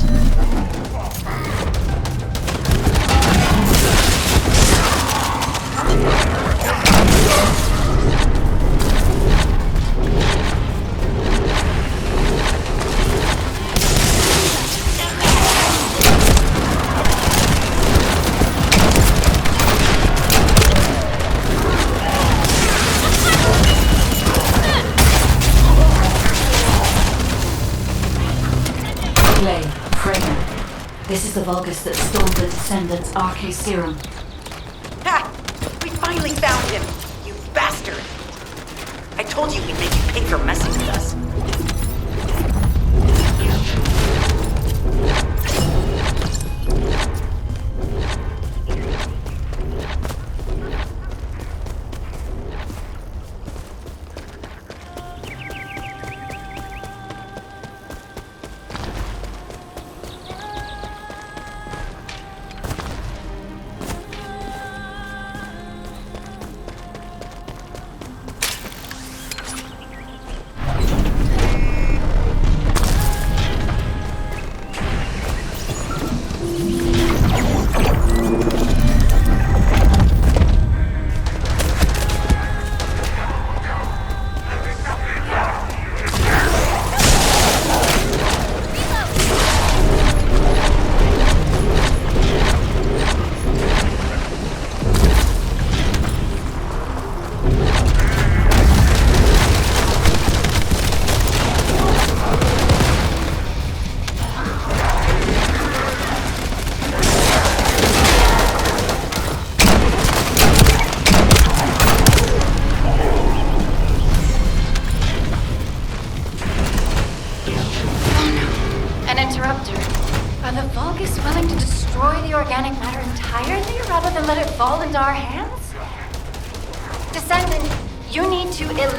Speaker 2: This is the Vulgus that stole the Descendants' Arche serum.
Speaker 3: Ha! We finally found him! You bastard! I told you we'd make you pay for messing with us.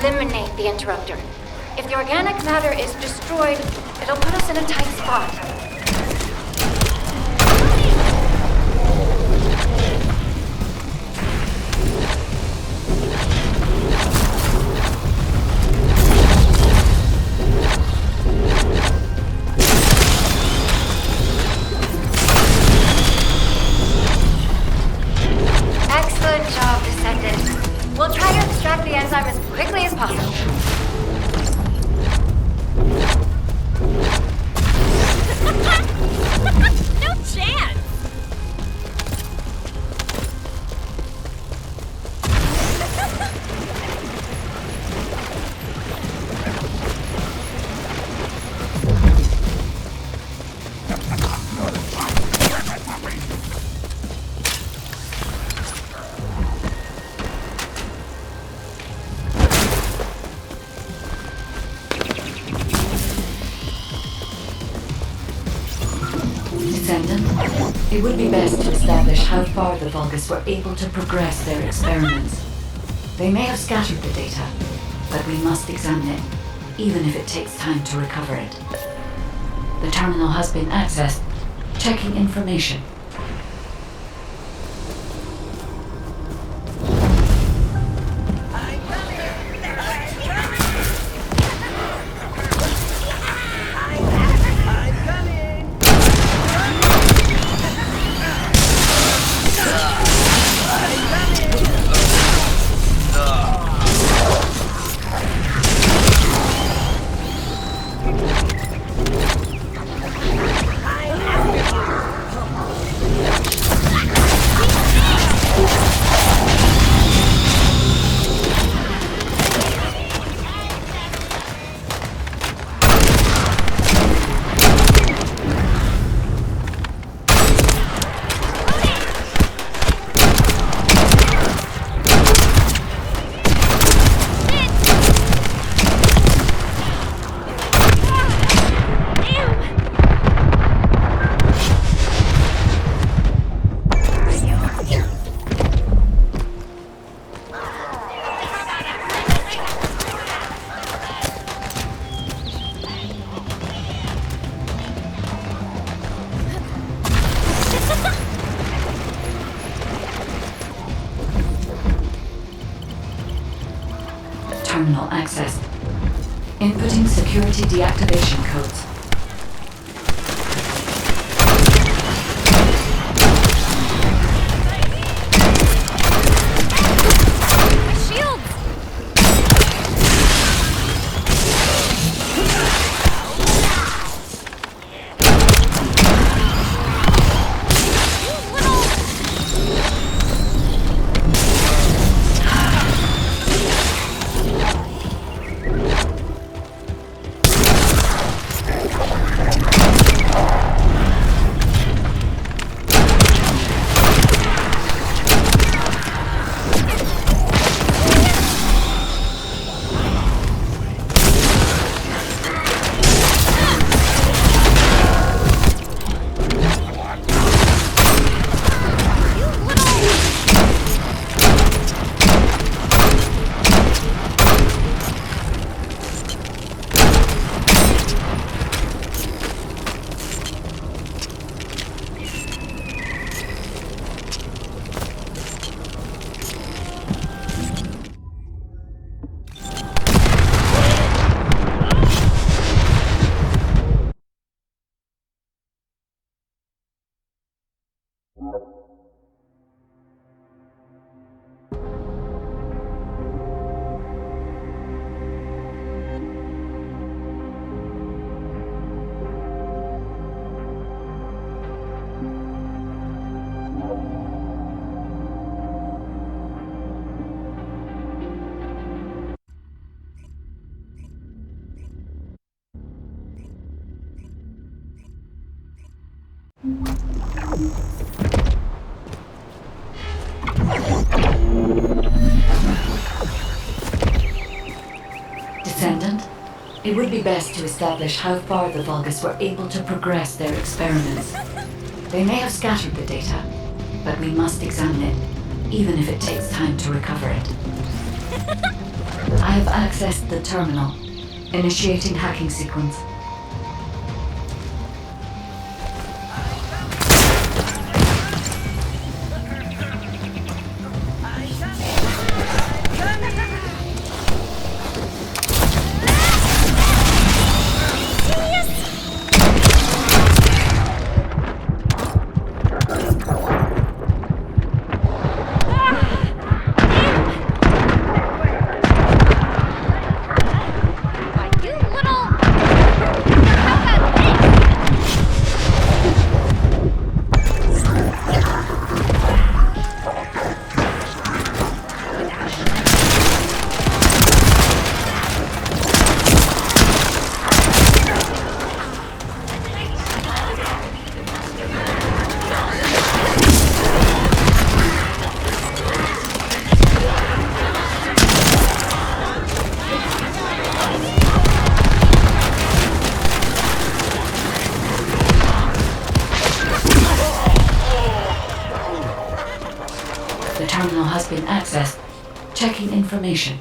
Speaker 6: Eliminate the interrupter. If the organic matter is destroyed, it'll put us in a tight spot. Excellent job, Descendant. We'll try to extract the enzyme as quickly as possible.
Speaker 13: No chance!
Speaker 2: It would be best to establish how far the Vulgus were able to progress their experiments. They may have scattered the data, but we must examine it, even if it takes time to recover it. The terminal has been accessed. Checking information. Terminal accessed. Inputting security deactivation codes. Descendant, it would be best to establish how far the Vulgus were able to progress their experiments. They may have scattered the data, but we must examine it, even if it takes time to recover it. I have accessed the terminal. Initiating hacking sequence. The terminal has been accessed. Checking information.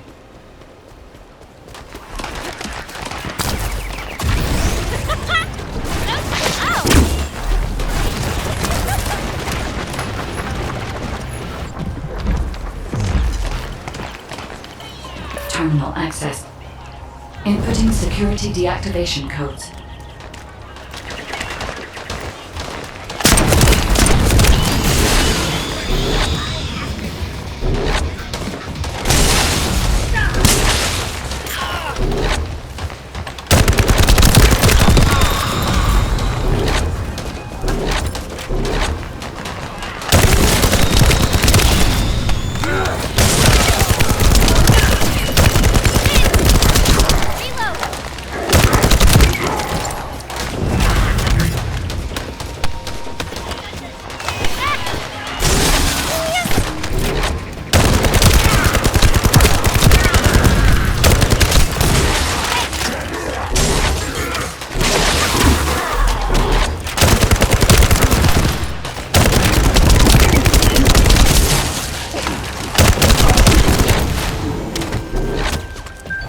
Speaker 2: Terminal accessed. Inputting security deactivation codes.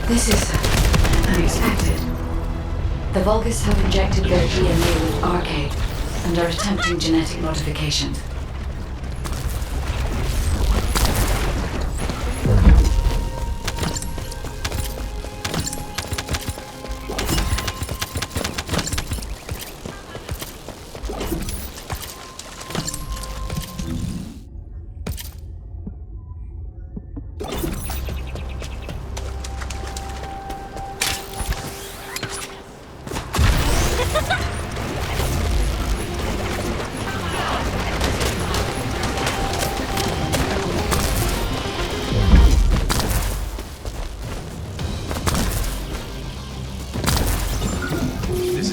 Speaker 2: This is unexpected. The Vulgus have injected their DNA with Arcade and are attempting genetic modifications.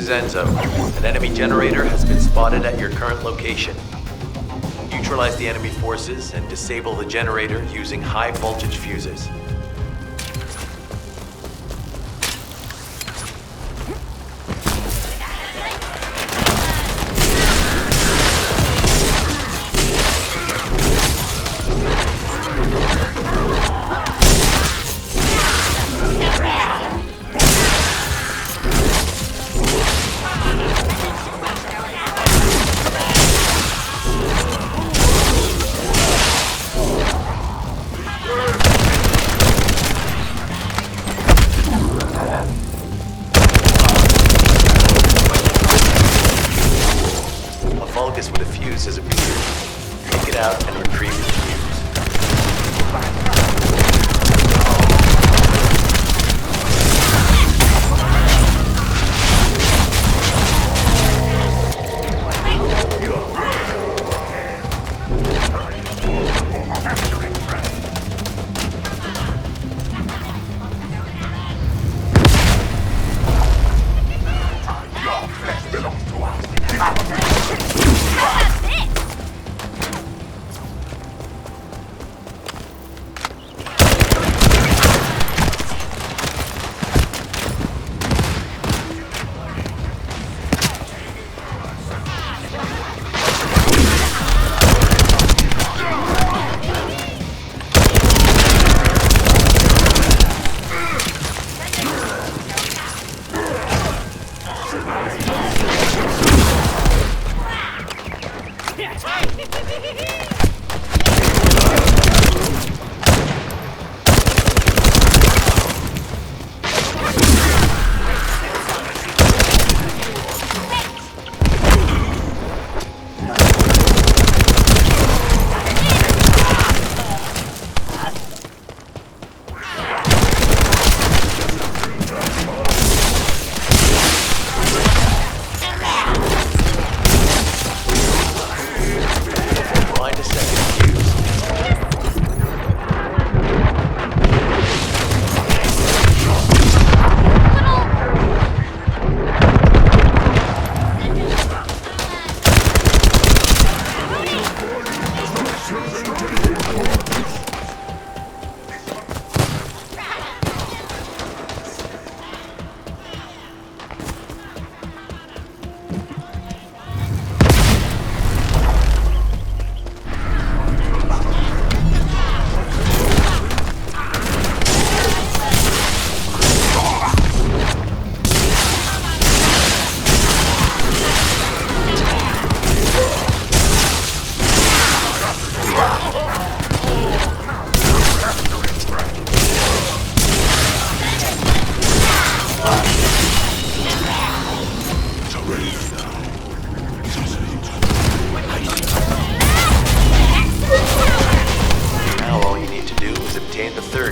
Speaker 5: is Enzo. An enemy generator has been spotted at your current location. Neutralize the enemy forces and disable the generator using high voltage fuses. Vulgus with a fuse has appeared. Take it out and retrieve the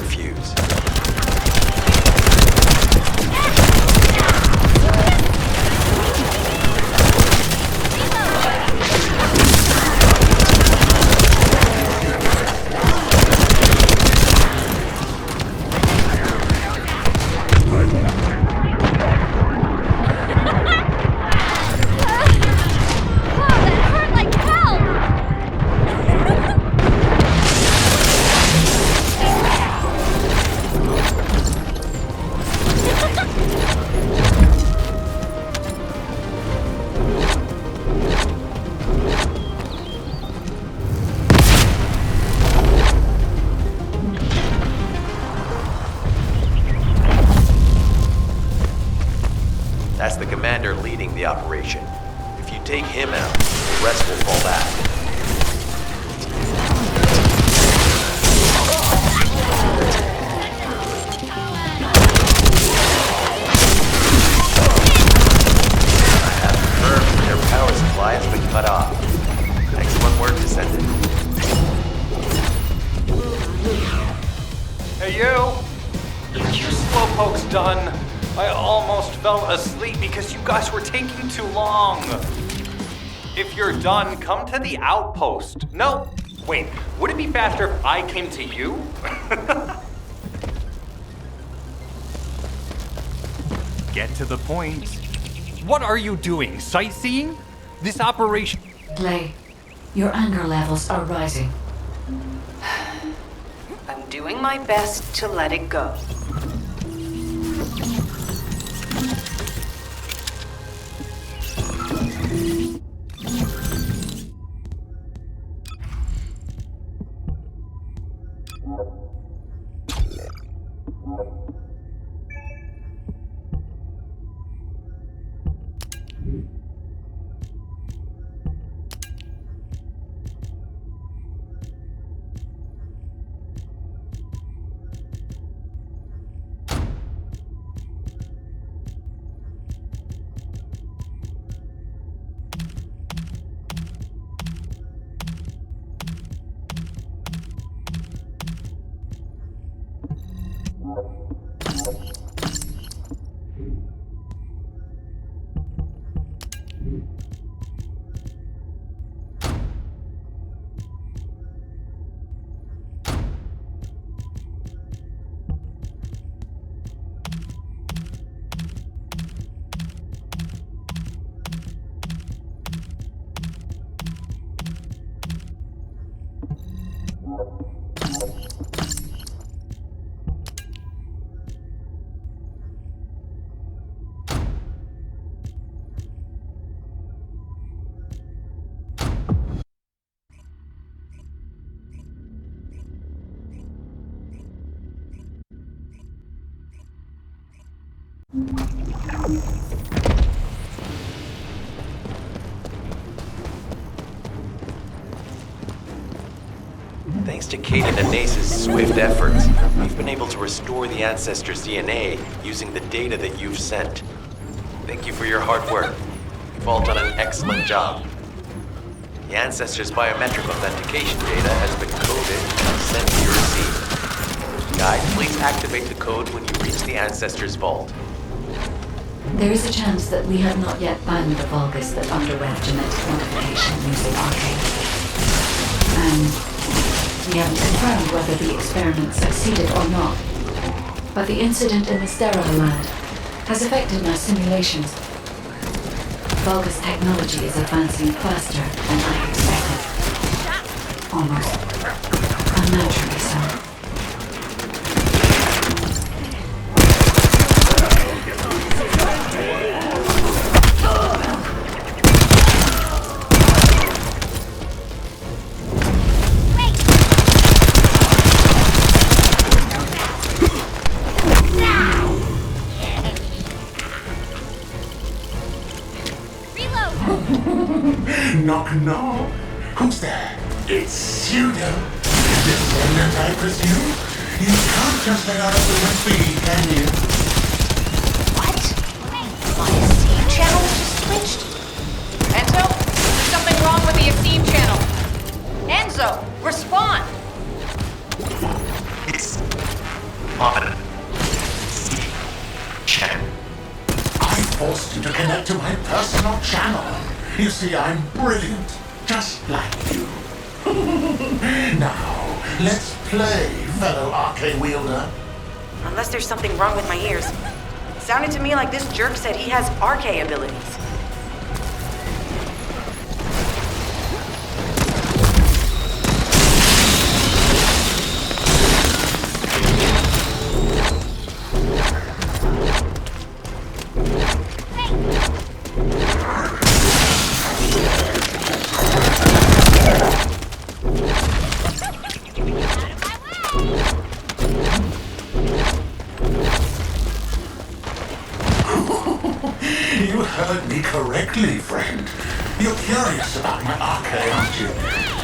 Speaker 5: fuse. That's the commander leading the operation. If you take him out, the rest will fall back. I have confirmed that their power supply has been cut off. Excellent work, Descendant.
Speaker 11: Hey, you slowpokes done? I almost fell asleep because you guys were taking too long. If you're done, come to the outpost. No, wait, would it be faster if I came to you?
Speaker 13: Get to the point.
Speaker 11: What are you doing? Sightseeing? This operation...
Speaker 2: Clay, your anger levels are rising.
Speaker 4: I'm doing my best to let it go.
Speaker 5: Thanks to Kaden and Nace's swift efforts, we've been able to restore the Ancestors' DNA using the data that you've sent. Thank you for your hard work. You've all done an excellent job. The Ancestors' biometric authentication data has been coded and sent to your receipt. Guide, please activate the code when you reach the Ancestors' vault.
Speaker 2: There is a chance that we have not yet found the Vulgus that underwent genetic modification using Arcane. And we haven't confirmed whether the experiment succeeded or not. But the incident in the sterile land has affected my simulations. Vulgus technology is advancing faster than I expected. Almost unnaturally so.
Speaker 9: Knock, knock. Who's there? It's Pseudo. Descendant, I presume? You can't just let out of the wind be, can you?
Speaker 4: What? My Esteem channel just switched? Enzo, there's something wrong with the Esteem channel. Enzo, respond!
Speaker 9: It's on channel. I forced you to connect to my personal channel. You see, I'm brilliant, just like you. Now, let's play, fellow Arcane wielder.
Speaker 3: Unless there's something wrong with my ears. It sounded to me like this jerk said he has Arcane abilities.
Speaker 9: You heard me correctly, friend. You're curious about my Arcane, aren't you?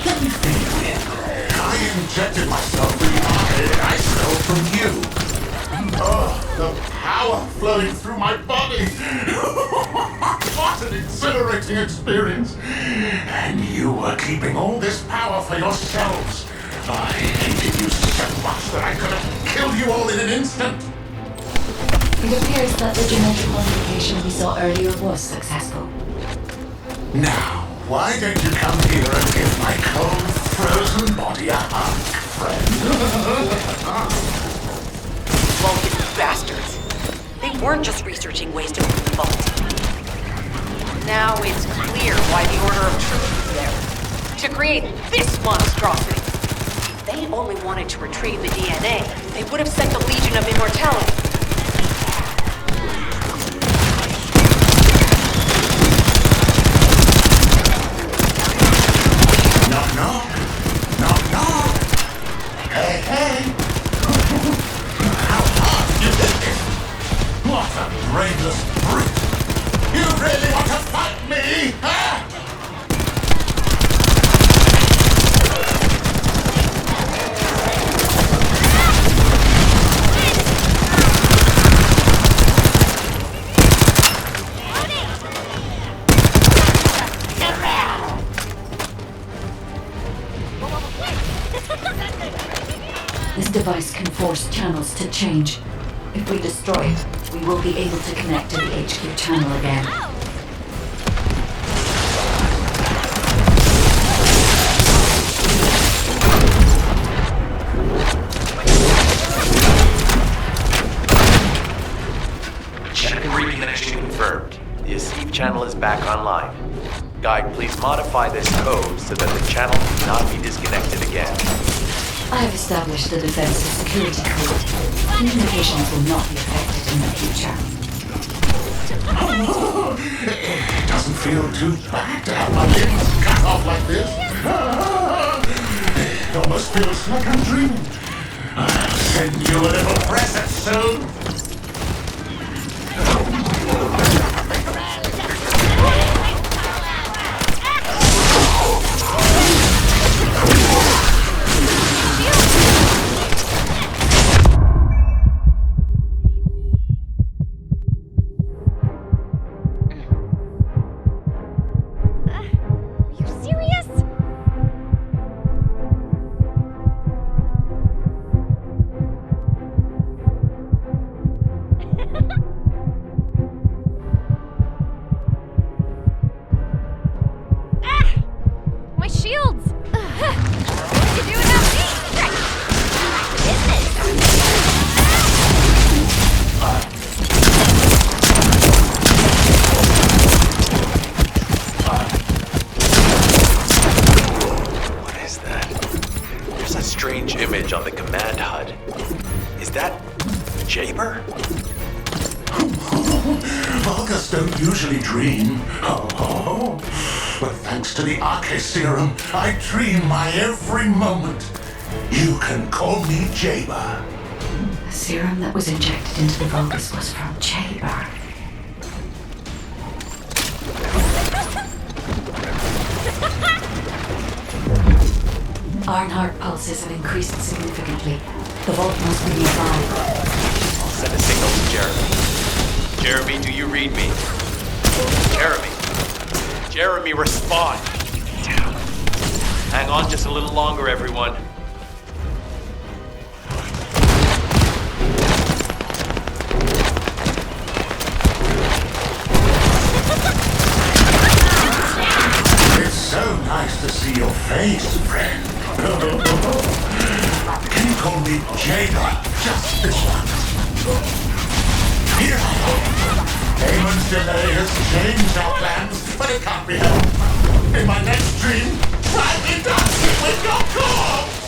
Speaker 9: Let me fill you in. I injected myself with the Arcane I stole from you. Oh, the power flowing through my body. What an exhilarating experience. And you were keeping all this power for yourselves. I hated you so much that I could have killed you all in an instant.
Speaker 2: It appears that the genetic modification we saw earlier was successful.
Speaker 9: Now, why don't you come here and give my cold, frozen body a hug, friend?
Speaker 3: Vulcan bastards. They weren't just researching ways to open the vault.
Speaker 4: Now it's clear why the Order of Truth is there. To create this monstrosity. If they only wanted to retrieve the DNA, they would have sent the Legion of Immortality.
Speaker 9: Knock, knock. Knock, knock. Hey, hey. How hard you did this? What a brainless brute. You really want to fight me, huh?
Speaker 2: This device can force channels to change. If we destroy it, we will be able to connect to the HQ channel again.
Speaker 5: Check and reading connection confirmed. The Escape channel is back online. Guide, please modify this code so that the channel cannot be disconnected again.
Speaker 2: I have established the defensive security code. Communications will not be affected in the future.
Speaker 9: It doesn't feel too bad to have my limbs cut off like this. It almost feels like I'm dreaming. I'll send you a little present soon.
Speaker 5: Strange image on the command HUD. Is that Jaber?
Speaker 9: Vulgus don't usually dream. Oh, but thanks to the Arche Serum, I dream my every moment. You can call me Jaber.
Speaker 2: The serum that was injected into the Vulgus was from Jaber. Ironheart pulses have increased significantly. The vault must be nearby.
Speaker 5: I'll send a signal to Jeremy. Jeremy, do you read me? Jeremy. Jeremy, respond. Hang on just a little longer, everyone.
Speaker 9: It's so nice to see your face, friend. Can you call me Jaber? Just this once. Here I am. Eamon's delay has changed our plans, but it can't be helped. In my next dream, I'll be dancing with your corpse!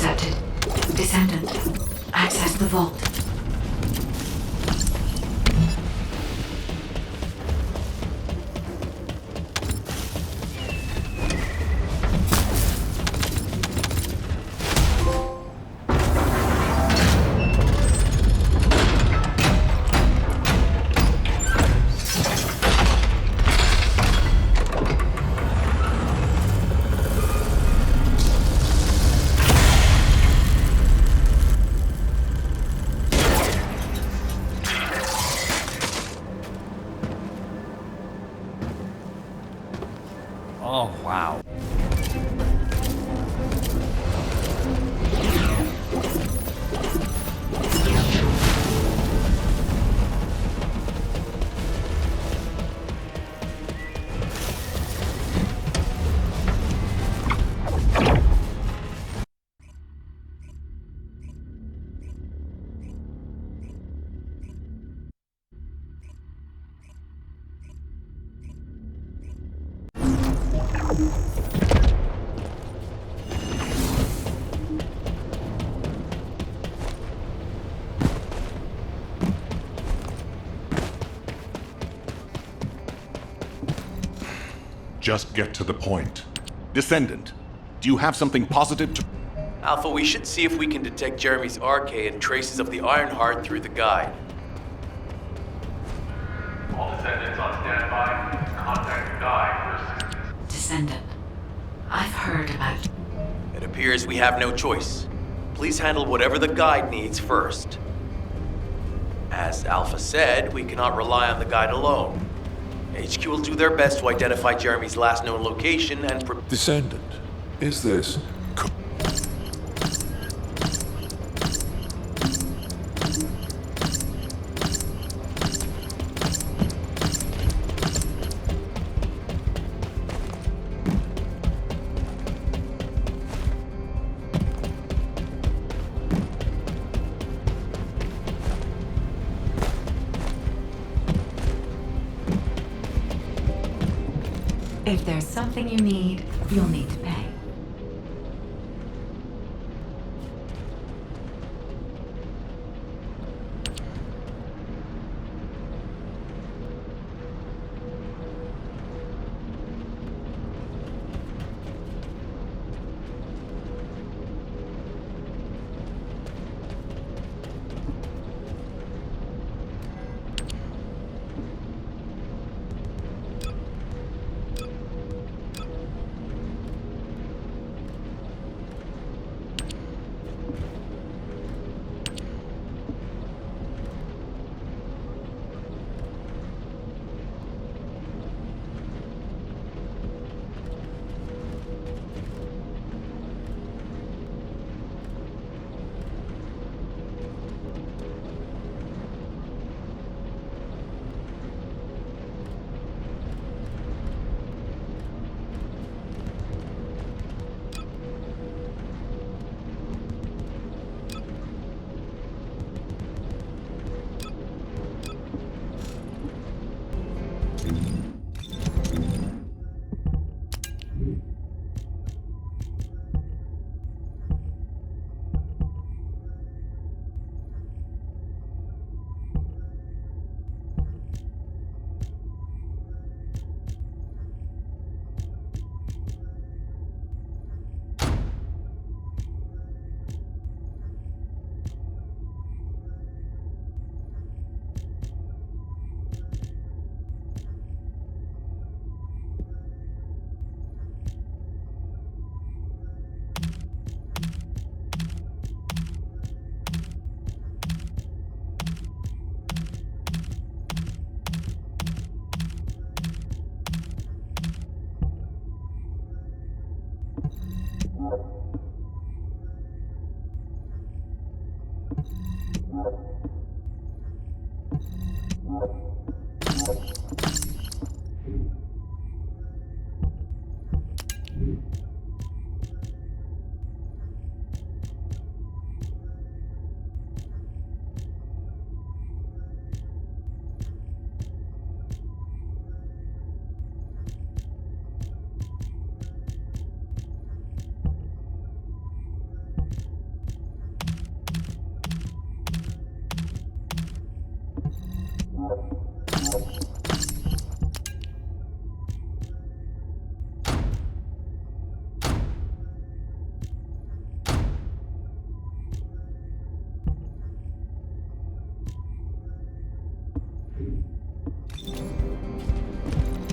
Speaker 2: Accepted. Descendant. Access the vault.
Speaker 11: Oh, wow.
Speaker 10: Just get to the point. Descendant, do you have something positive to...
Speaker 5: Alpha, we should see if we can detect Jeremy's RK and traces of the Ironheart through the guide.
Speaker 13: All descendants on standby. Contact the guide for assistance.
Speaker 2: Descendant. I've heard about...
Speaker 5: It appears we have no choice. Please handle whatever the guide needs first. As Alpha said, we cannot rely on the guide alone. HQ will do their best to identify Jeremy's last known location and...
Speaker 1: Descendant, is this...
Speaker 12: If there's something you need, you'll need to pay.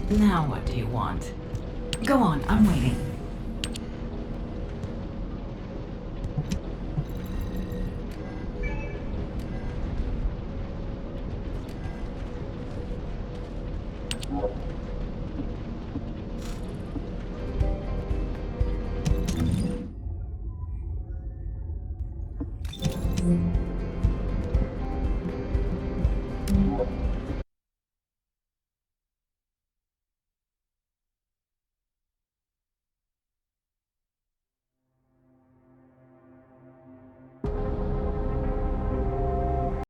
Speaker 12: Now what do you want? Go on, I'm waiting.